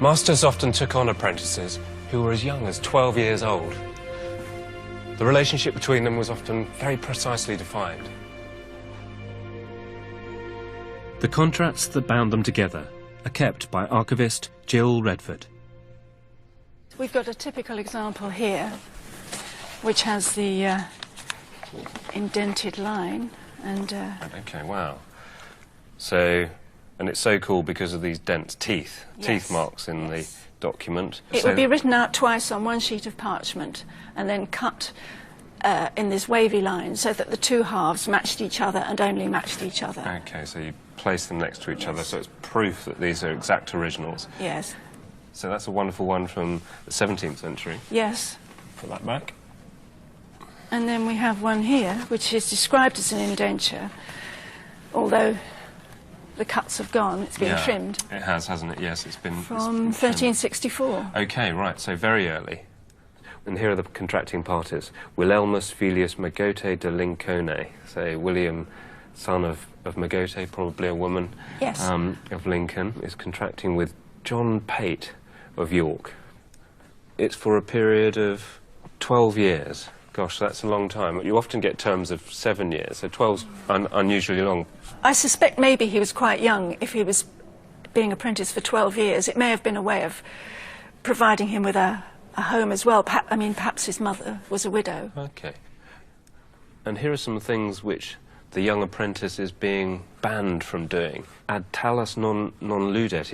Masters often took on apprentices who were as young as 12 years old. The relationship between them was often very precisely defined. The contracts that bound them together are kept by archivist Jill Redford. We've got a typical example here, which has the indented line and... Okay, wow. So, and it's so cool because of these dents, teeth marks in the document. It would be written out twice on one sheet of parchment and then cut in this wavy line so that the two halves matched each other and only matched each other. Okay, so you place them next to each other, so it's proof that these are exact originals. Yes. So that's a wonderful one from the 17th century. Yes. Put that back. And then we have one here, which is described as an indenture, although the cuts have gone, it's been trimmed. It has, hasn't it? Yes, it's been... From 1364. Okay, right, so very early. And here are the contracting parties. Wilhelmus Filius Magote de Lincoln, so William, son of Magote, probably a woman, of Lincoln, is contracting with John Pate of York. it's for a period of 12 years. Gosh, that's a long time. You often get terms of 7 years, so 12's unusually long. I suspect maybe he was quite young if he was being apprenticed for 12 years. It may have been a way of providing him with a home as well. Perhaps his mother was a widow. Okay. And here are some things which the young apprentice is being banned from doing. Ad talus non ludet.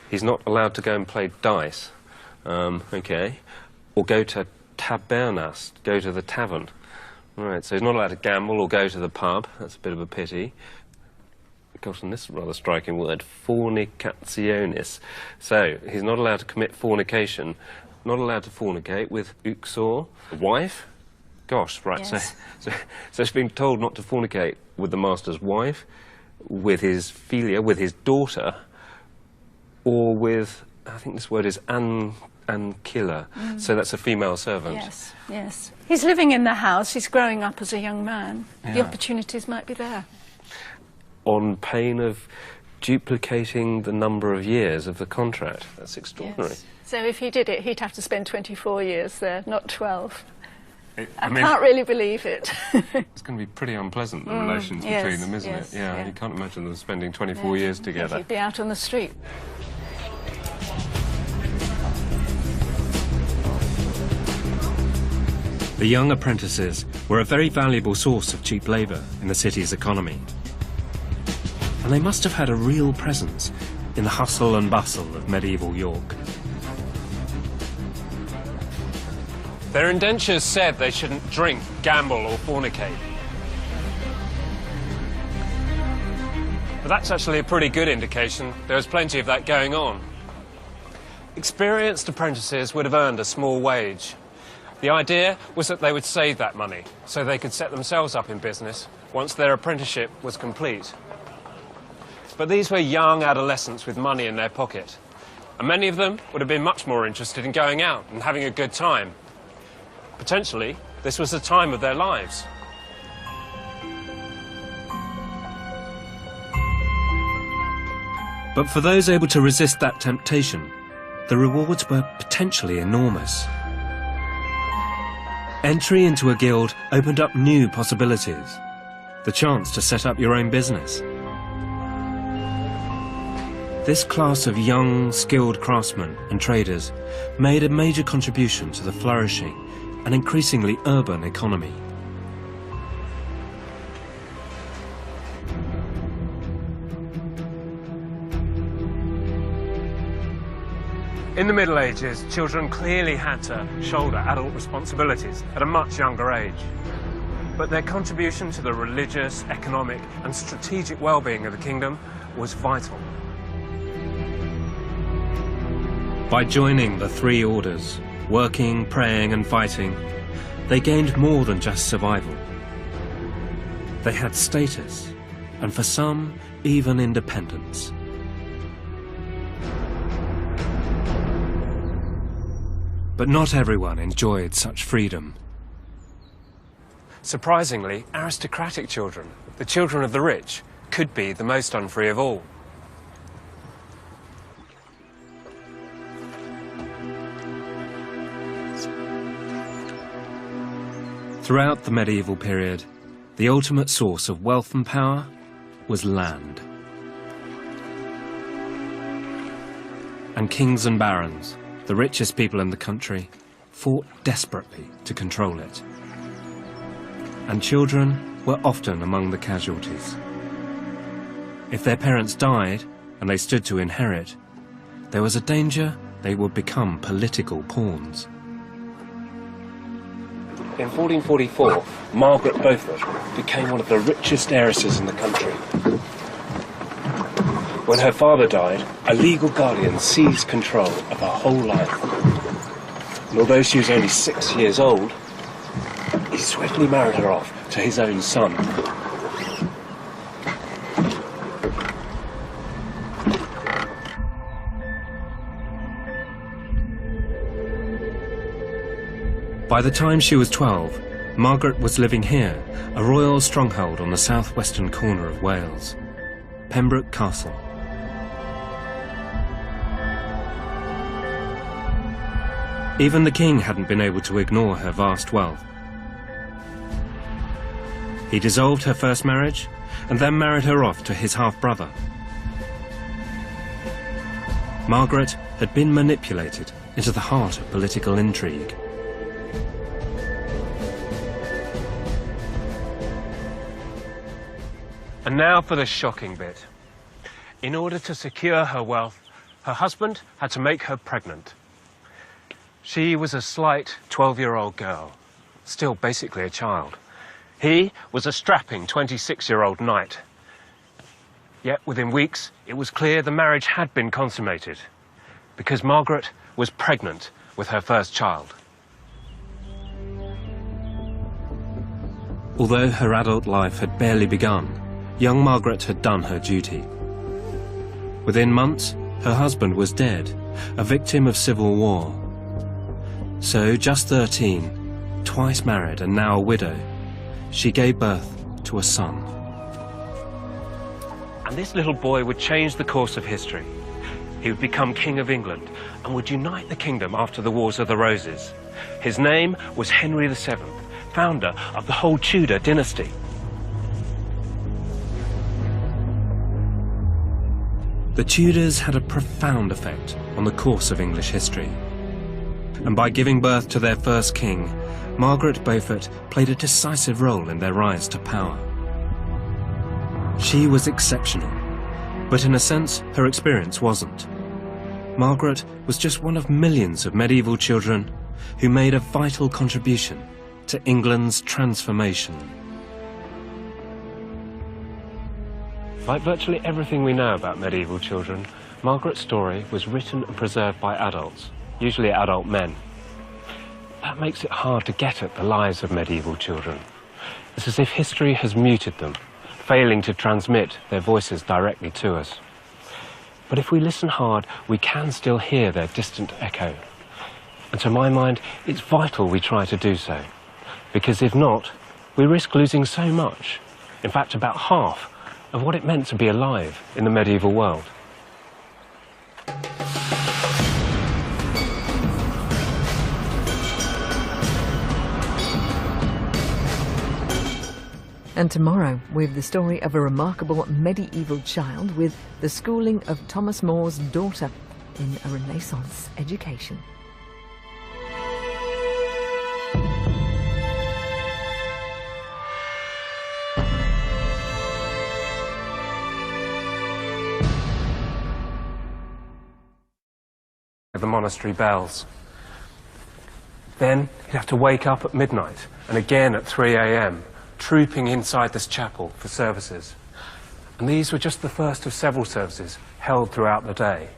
He's not allowed to go and play dice. Okay. Or go to tabernas, go to the tavern. Right, so he's not allowed to gamble or go to the pub. That's a bit of a pity. Gosh, and this rather striking word, fornicationis. So, he's not allowed to commit fornication, not allowed to fornicate with uxor, a wife. Gosh, right, yes. so he's been told not to fornicate with the master's wife, with his filia, with his daughter, or with, I think this word is ankilla, so that's a female servant. Yes, yes. He's living in the house, he's growing up as a young man. Yeah. The opportunities might be there. On pain of duplicating the number of years of the contract. That's extraordinary. Yes. So if he did it, he'd have to spend 24 years there, not 12. I can't really believe it. It's going to be pretty unpleasant, the relations between them, isn't it? Yeah, you can't imagine them spending 24 years together. He'd be out on the street. The young apprentices were a very valuable source of cheap labour in the city's economy. And they must have had a real presence in the hustle and bustle of medieval York. Their indentures said they shouldn't drink, gamble or fornicate. But that's actually a pretty good indication. There was plenty of that going on. Experienced apprentices would have earned a small wage. The idea was that they would save that money so they could set themselves up in business once their apprenticeship was complete. But these were young adolescents with money in their pocket, and many of them would have been much more interested in going out and having a good time. Potentially, this was the time of their lives. But for those able to resist that temptation, the rewards were potentially enormous. Entry into a guild opened up new possibilities, the chance to set up your own business. This class of young, skilled craftsmen and traders made a major contribution to the flourishing and increasingly urban economy. In the Middle Ages, children clearly had to shoulder adult responsibilities at a much younger age. But their contribution to the religious, economic and strategic well-being of the kingdom was vital. By joining the three orders, working, praying and fighting, they gained more than just survival. They had status, and for some, even independence. But not everyone enjoyed such freedom. Surprisingly, aristocratic children, the children of the rich, could be the most unfree of all. Throughout the medieval period, the ultimate source of wealth and power was land. And kings and barons, the richest people in the country, fought desperately to control it. And children were often among the casualties. If their parents died and they stood to inherit, there was a danger they would become political pawns. In 1444, Margaret Beaufort became one of the richest heiresses in the country. When her father died, a legal guardian seized control of her whole life. And although she was only 6 years old, he swiftly married her off to his own son. By the time she was 12, Margaret was living here, a royal stronghold on the southwestern corner of Wales, Pembroke Castle. Even the king hadn't been able to ignore her vast wealth. He dissolved her first marriage and then married her off to his half-brother. Margaret had been manipulated into the heart of political intrigue. And now for the shocking bit. In order to secure her wealth, her husband had to make her pregnant. She was a slight 12-year-old girl, still basically a child. He was a strapping 26-year-old knight. Yet within weeks, it was clear the marriage had been consummated, because Margaret was pregnant with her first child. Although her adult life had barely begun, young Margaret had done her duty. Within months, her husband was dead, a victim of civil war. So, just 13, twice married and now a widow, she gave birth to a son. And this little boy would change the course of history. He would become King of England and would unite the kingdom after the Wars of the Roses. His name was Henry VII, founder of the whole Tudor dynasty. The Tudors had a profound effect on the course of English history. And by giving birth to their first king, Margaret Beaufort played a decisive role in their rise to power. She was exceptional, but in a sense, her experience wasn't. Margaret was just one of millions of medieval children who made a vital contribution to England's transformation. Like virtually everything we know about medieval children, Margaret's story was written and preserved by adults, usually adult men. That makes it hard to get at the lives of medieval children. It's as if history has muted them, failing to transmit their voices directly to us. But if we listen hard, we can still hear their distant echo. And to my mind, it's vital we try to do so, because if not, we risk losing so much, in fact about half, of what it meant to be alive in the medieval world. And tomorrow, with the story of a remarkable medieval child with the schooling of Thomas More's daughter in a Renaissance education. The monastery bells. Then he'd have to wake up at midnight and again at 3 a.m. trooping inside this chapel for services. And these were just the first of several services held throughout the day,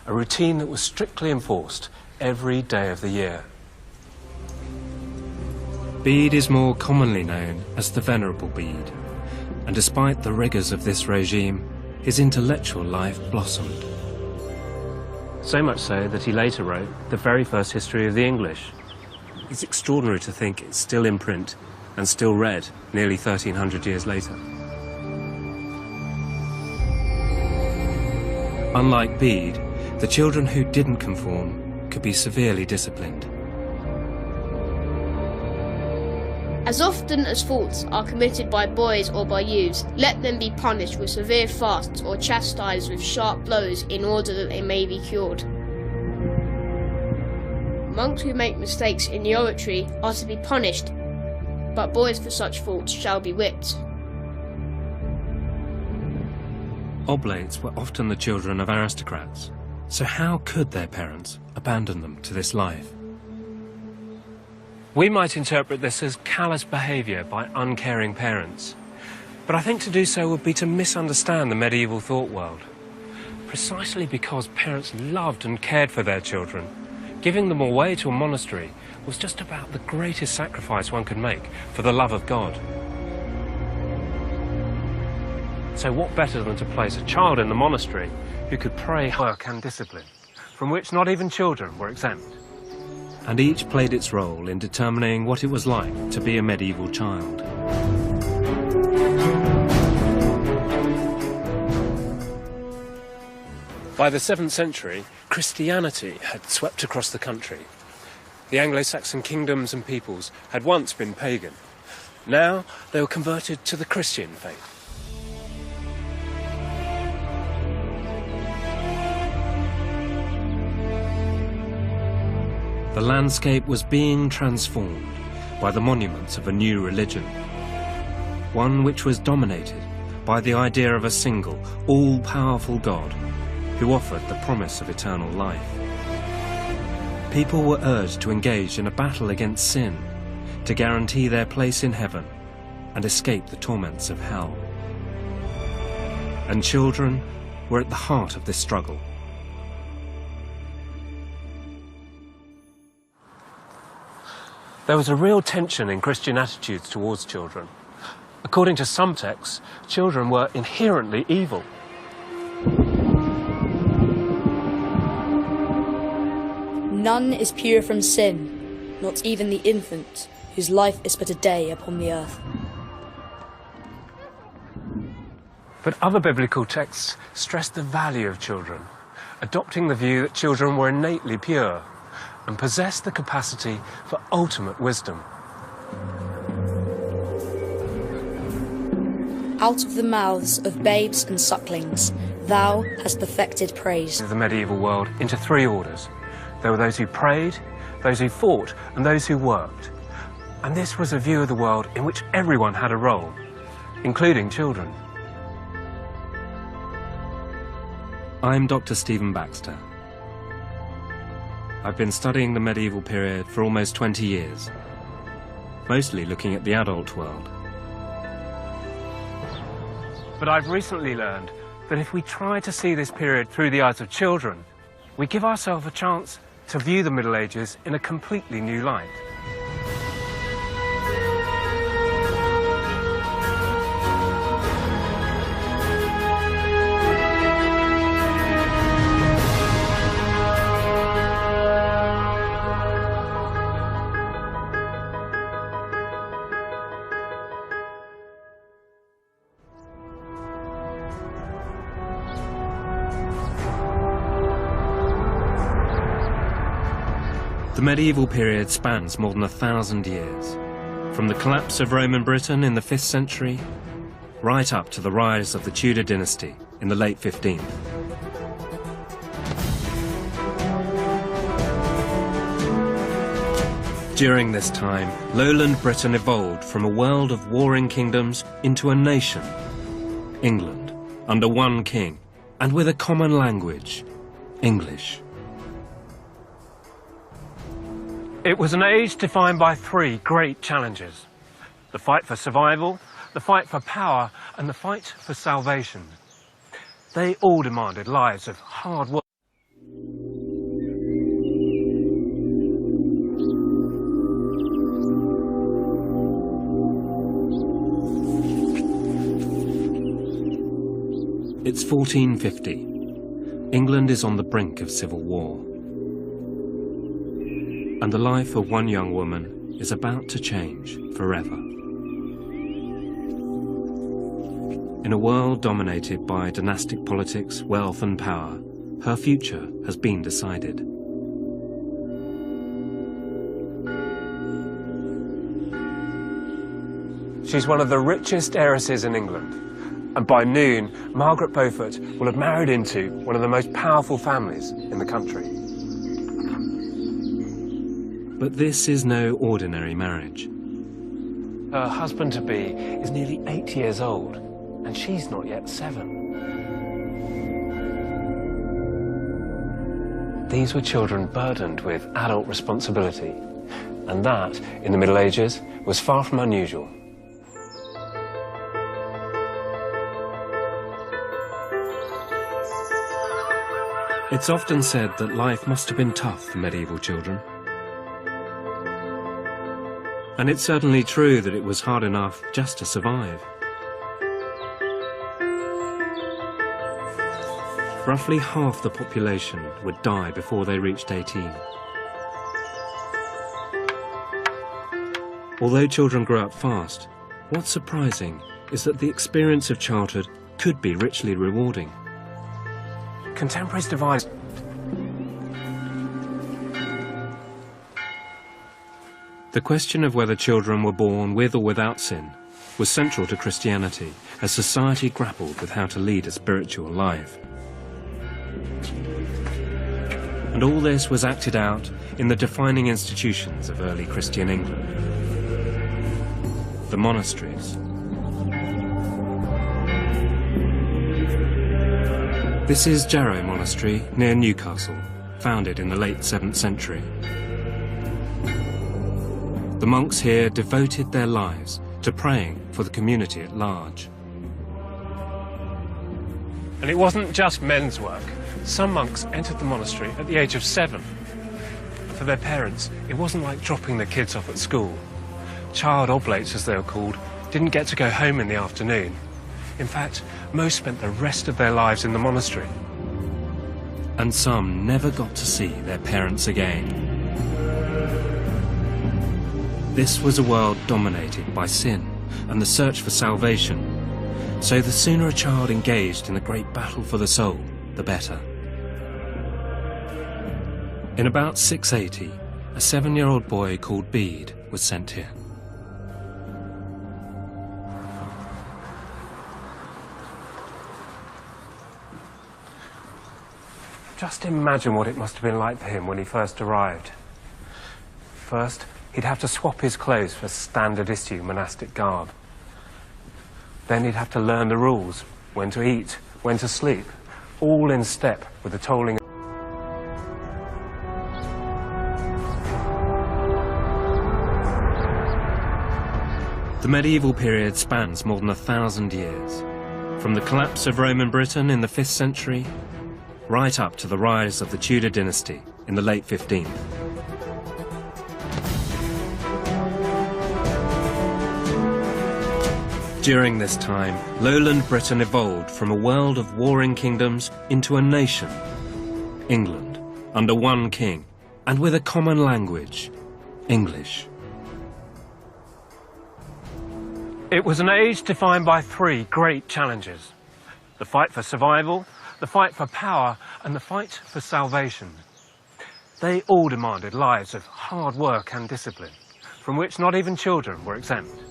a routine that was strictly enforced every day of the year. Bede is more commonly known as the Venerable Bede, and despite the rigours of this regime, his intellectual life blossomed. So much so that he later wrote the very first history of the English. It's extraordinary to think it's still in print and still read nearly 1,300 years later. Unlike Bede, the children who didn't conform could be severely disciplined. As often as faults are committed by boys or by youths, let them be punished with severe fasts or chastised with sharp blows in order that they may be cured. Monks who make mistakes in the oratory are to be punished, but boys for such faults shall be whipped. Oblates were often the children of aristocrats, so how could their parents abandon them to this life? We might interpret this as callous behaviour by uncaring parents, but I think to do so would be to misunderstand the medieval thought world. Precisely because parents loved and cared for their children, giving them away to a monastery was just about the greatest sacrifice one could make for the love of God. So what better than to place a child in the monastery who could pray, work and discipline, from which not even children were exempt? And each played its role in determining what it was like to be a medieval child. By the 7th century, Christianity had swept across the country. The Anglo-Saxon kingdoms and peoples had once been pagan. Now they were converted to the Christian faith. The landscape was being transformed by the monuments of a new religion, one which was dominated by the idea of a single, all-powerful God who offered the promise of eternal life. People were urged to engage in a battle against sin, to guarantee their place in heaven and escape the torments of hell. And children were at the heart of this struggle. There was a real tension in Christian attitudes towards children. According to some texts, children were inherently evil. None is pure from sin, not even the infant, whose life is but a day upon the earth. But other biblical texts stress the value of children, adopting the view that children were innately pure and possessed the capacity for ultimate wisdom. Out of the mouths of babes and sucklings, thou hast perfected praise. The medieval world into three orders. There were those who prayed, those who fought, and those who worked. And this was a view of the world in which everyone had a role, including children. I'm Dr. Stephen Baxter. I've been studying the medieval period for almost 20 years, mostly looking at the adult world. But I've recently learned that if we try to see this period through the eyes of children, we give ourselves a chance to view the Middle Ages in a completely new light. The medieval period spans more than 1,000 years, from the collapse of Roman Britain in the 5th century, right up to the rise of the Tudor dynasty in the late 15th. During this time, lowland Britain evolved from a world of warring kingdoms into a nation, England, under one king, and with a common language, English. It was an age defined by three great challenges: the fight for survival, the fight for power, and the fight for salvation. They all demanded lives of hard work. It's 1450. England is on the brink of civil war. And the life of one young woman is about to change forever. In a world dominated by dynastic politics, wealth and power, her future has been decided. She's one of the richest heiresses in England, and by noon, Margaret Beaufort will have married into one of the most powerful families in the country. But this is no ordinary marriage. Her husband-to-be is nearly 8 years old, and she's not yet 7. These were children burdened with adult responsibility, and that, in the Middle Ages, was far from unusual. It's often said that life must have been tough for medieval children. And it's certainly true that it was hard enough just to survive. Roughly half the population would die before they reached 18. Although children grow up fast, what's surprising is that the experience of childhood could be richly rewarding. Contemporaries devise The question of whether children were born with or without sin was central to Christianity as society grappled with how to lead a spiritual life. And all this was acted out in the defining institutions of early Christian England, the monasteries. This is Jarrow Monastery near Newcastle, founded in the late 7th century. The monks here devoted their lives to praying for the community at large. And it wasn't just men's work. Some monks entered the monastery at the age of 7. For their parents, it wasn't like dropping their kids off at school. Child oblates, as they were called, didn't get to go home in the afternoon. In fact, most spent the rest of their lives in the monastery. And some never got to see their parents again. This was a world dominated by sin and the search for salvation. So the sooner a child engaged in the great battle for the soul, the better. In about 680, a 7-year-old boy called Bede was sent here. Just imagine what it must have been like for him when he first arrived. First, he'd have to swap his clothes for standard issue monastic garb. Then he'd have to learn the rules, when to eat, when to sleep, all in step with the tolling. The medieval period spans more than 1,000 years, from the collapse of Roman Britain in the 5th century, right up to the rise of the Tudor dynasty in the late 15th. During this time, lowland Britain evolved from a world of warring kingdoms into a nation, England, under one king, and with a common language, English. It was an age defined by 3 great challenges: the fight for survival, the fight for power, and the fight for salvation. They all demanded lives of hard work and discipline, from which not even children were exempt.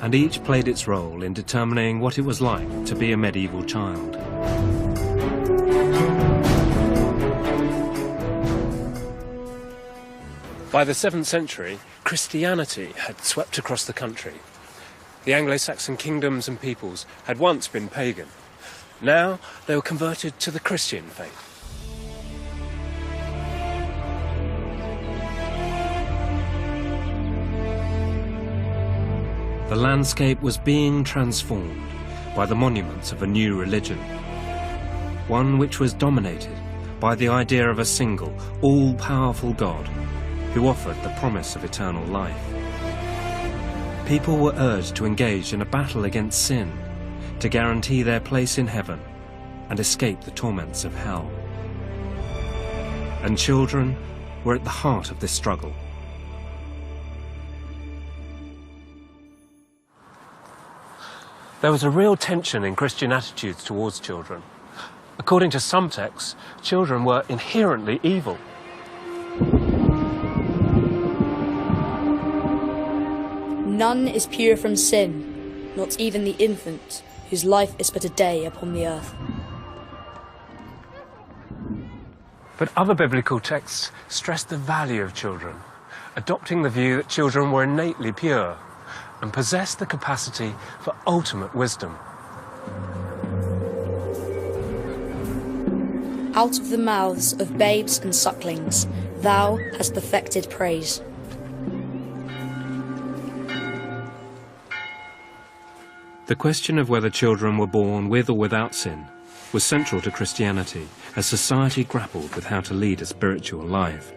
And each played its role in determining what it was like to be a medieval child. By the 7th century, Christianity had swept across the country. The Anglo-Saxon kingdoms and peoples had once been pagan. Now they were converted to the Christian faith. The landscape was being transformed by the monuments of a new religion, one which was dominated by the idea of a single, all-powerful God who offered the promise of eternal life. People were urged to engage in a battle against sin, to guarantee their place in heaven and escape the torments of hell. And children were at the heart of this struggle. There was a real tension in Christian attitudes towards children. According to some texts, children were inherently evil. None is pure from sin, not even the infant, whose life is but a day upon the earth. But other biblical texts stress the value of children, adopting the view that children were innately pure and possessed the capacity for ultimate wisdom. Out of the mouths of babes and sucklings, thou hast perfected praise. The question of whether children were born with or without sin was central to Christianity as society grappled with how to lead a spiritual life.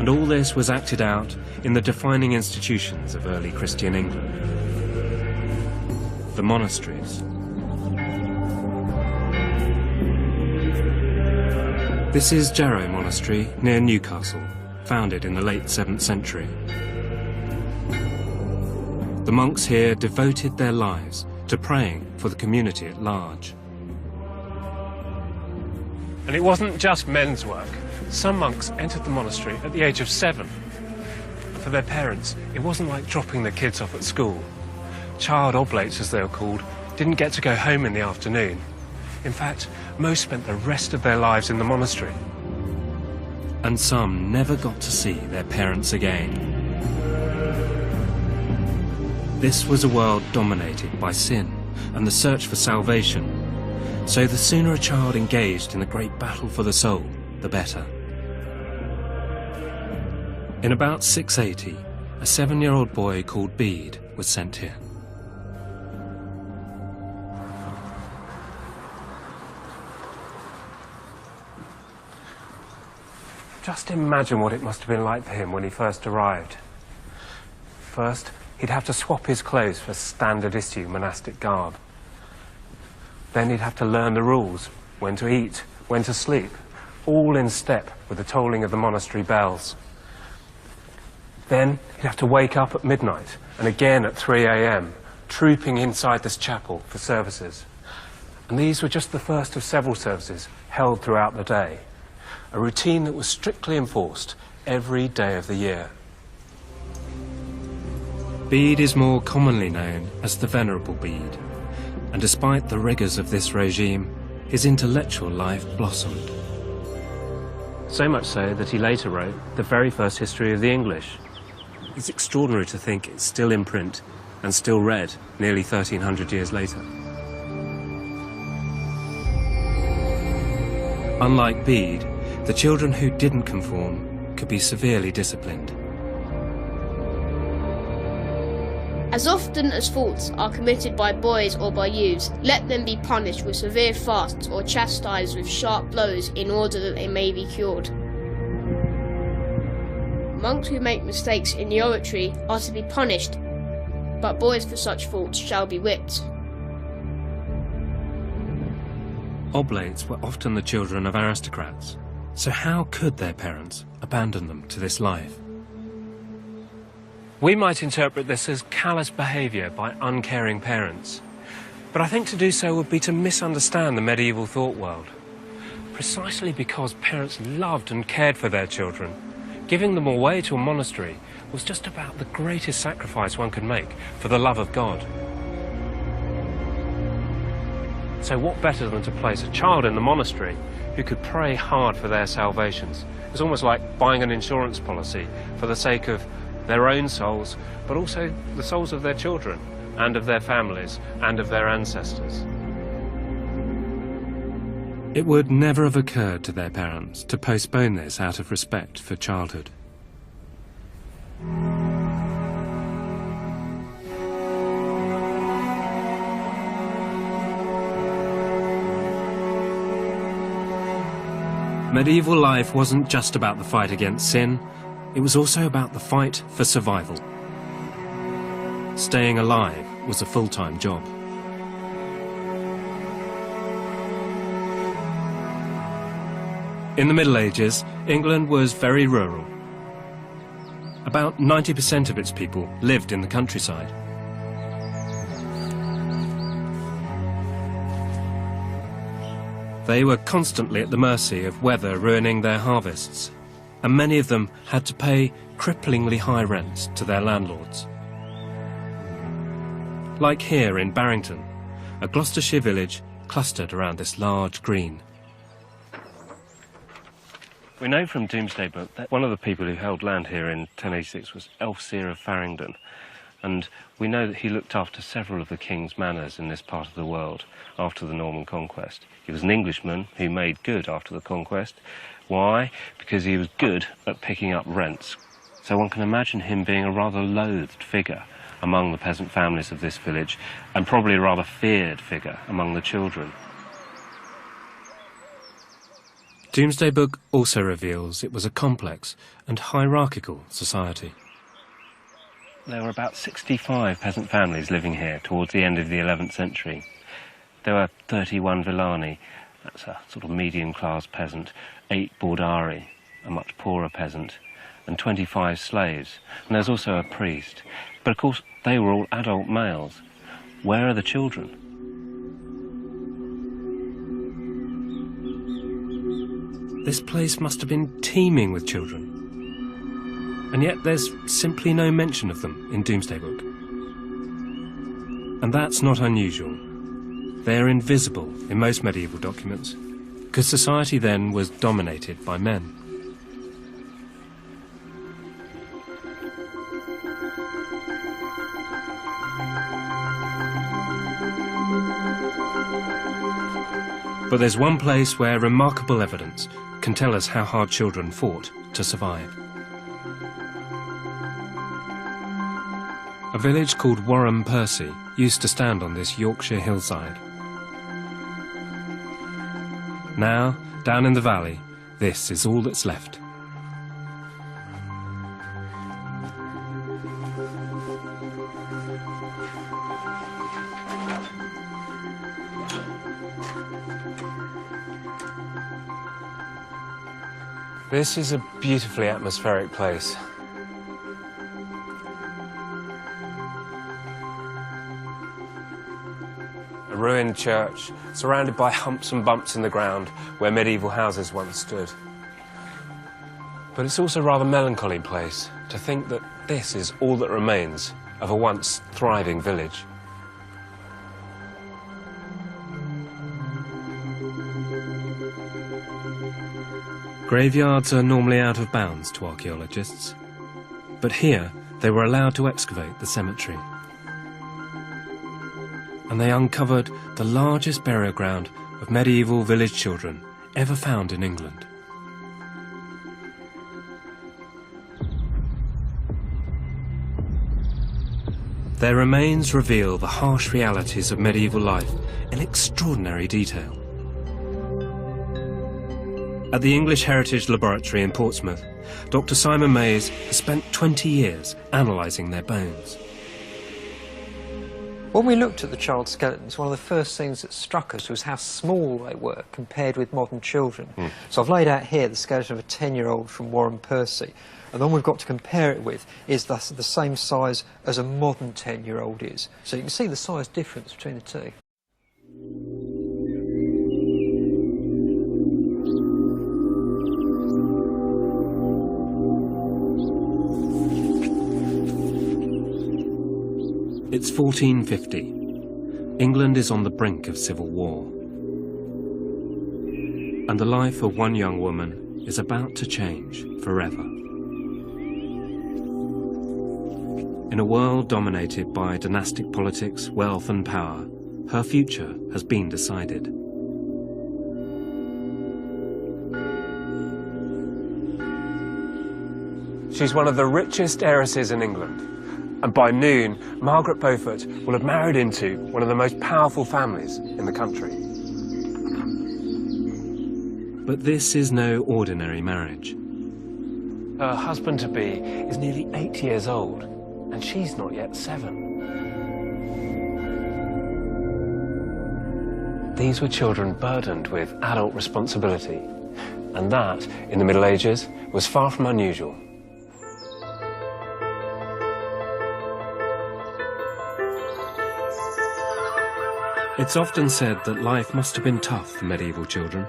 And all this was acted out in the defining institutions of early Christian England, the monasteries. This is Jarrow Monastery near Newcastle, founded in the late 7th century. The monks here devoted their lives to praying for the community at large. And it wasn't just men's work. Some monks entered the monastery at the age of 7. For their parents, it wasn't like dropping their kids off at school. Child oblates, as they were called, didn't get to go home in the afternoon. In fact, most spent the rest of their lives in the monastery. And some never got to see their parents again. This was a world dominated by sin and the search for salvation. So the sooner a child engaged in the great battle for the soul, the better. In about 680, a 7-year-old boy called Bede was sent here. Just imagine what it must have been like for him when he first arrived. First, he'd have to swap his clothes for standard issue monastic garb. Then he'd have to learn the rules, when to eat, when to sleep, all in step with the tolling of the monastery bells. Then he'd have to wake up at midnight and again at 3 a.m, trooping inside this chapel for services. And these were just the first of several services held throughout the day, a routine that was strictly enforced every day of the year. Bede is more commonly known as the Venerable Bede, and despite the rigours of this regime, his intellectual life blossomed. So much so that he later wrote the very first history of the English. It's extraordinary to think it's still in print and still read nearly 1300 years later. Unlike Bede, the children who didn't conform could be severely disciplined. As often as faults are committed by boys or by youths, let them be punished with severe fasts or chastised with sharp blows in order that they may be cured. Monks who make mistakes in the oratory are to be punished, but boys for such faults shall be whipped. Oblates were often the children of aristocrats, so how could their parents abandon them to this life? We might interpret this as callous behaviour by uncaring parents, but I think to do so would be to misunderstand the medieval thought world. Precisely because parents loved and cared for their children, giving them away to a monastery was just about the greatest sacrifice one could make for the love of God. So what better than to place a child in the monastery who could pray hard for their salvations? It's almost like buying an insurance policy for the sake of their own souls, but also the souls of their children, and of their families, and of their ancestors. It would never have occurred to their parents to postpone this out of respect for childhood. Medieval life wasn't just about the fight against sin, it was also about the fight for survival. Staying alive was a full-time job. In the Middle Ages, England was very rural. About 90% of its people lived in the countryside. They were constantly at the mercy of weather ruining their harvests, and many of them had to pay cripplingly high rents to their landlords. Like here in Barrington, a Gloucestershire village clustered around this large green. We know from Domesday Book that one of the people who held land here in 1086 was Elfseer of Farringdon, and we know that he looked after several of the king's manors in this part of the world after the Norman conquest. He was an Englishman who made good after the conquest. Why? Because he was good at picking up rents. So one can imagine him being a rather loathed figure among the peasant families of this village, and probably a rather feared figure among the children. Domesday Book also reveals it was a complex and hierarchical society. There were about 65 peasant families living here towards the end of the 11th century. There were 31 villani, that's a sort of medium-class peasant, 8 bordari, a much poorer peasant, and 25 slaves. And there's also a priest. But of course, they were all adult males. Where are the children? This place must have been teeming with children. And yet there's simply no mention of them in Domesday Book. And that's not unusual. They're invisible in most medieval documents, because society then was dominated by men. But there's one place where remarkable evidence can tell us how hard children fought to survive. A village called Warham Percy used to stand on this Yorkshire hillside. Now, down in the valley, this is all that's left. This is a beautifully atmospheric place. A ruined church, surrounded by humps and bumps in the ground where medieval houses once stood. But it's also a rather melancholy place to think that this is all that remains of a once thriving village. Graveyards are normally out of bounds to archaeologists, but here they were allowed to excavate the cemetery. And they uncovered the largest burial ground of medieval village children ever found in England. Their remains reveal the harsh realities of medieval life in extraordinary detail. At the English Heritage Laboratory in Portsmouth, Dr. Simon Mays has spent 20 years analysing their bones. When we looked at the child skeletons, one of the first things that struck us was how small they were compared with modern children. So I've laid out here the skeleton of a 10-year-old from Warham Percy, and the one we've got to compare it with is thus the same size as a modern 10-year-old is. So you can see the size difference between the two. It's 1450. England is on the brink of civil war. And the life of one young woman is about to change forever. In a world dominated by dynastic politics, wealth and power, her future has been decided. She's one of the richest heiresses in England. And by noon, Margaret Beaufort will have married into one of the most powerful families in the country. But this is no ordinary marriage. Her husband-to-be is nearly 8 years old, and she's not yet 7. These were children burdened with adult responsibility, and that, in the Middle Ages, was far from unusual. It's often said that life must have been tough for medieval children.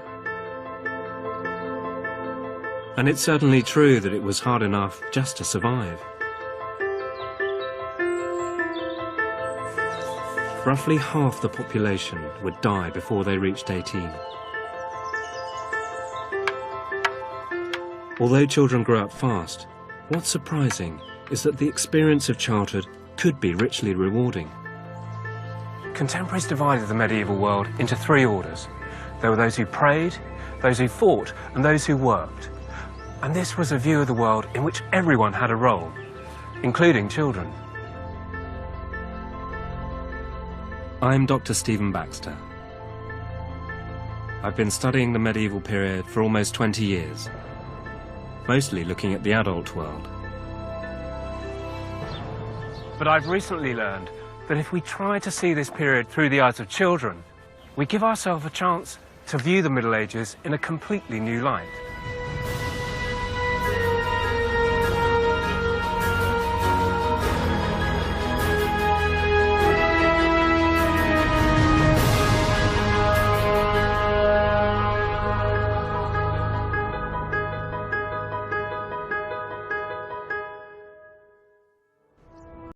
And it's certainly true that it was hard enough just to survive. Roughly half the population would die before they reached 18. Although children grow up fast, what's surprising is that the experience of childhood could be richly rewarding. Contemporaries divided the medieval world into 3 orders. There were those who prayed, those who fought, and those who worked. And this was a view of the world in which everyone had a role, including children. I'm Dr. Stephen Baxter. I've been studying the medieval period for almost 20 years, mostly looking at the adult world. But I've recently learned that if we try to see this period through the eyes of children, we give ourselves a chance to view the Middle Ages in a completely new light.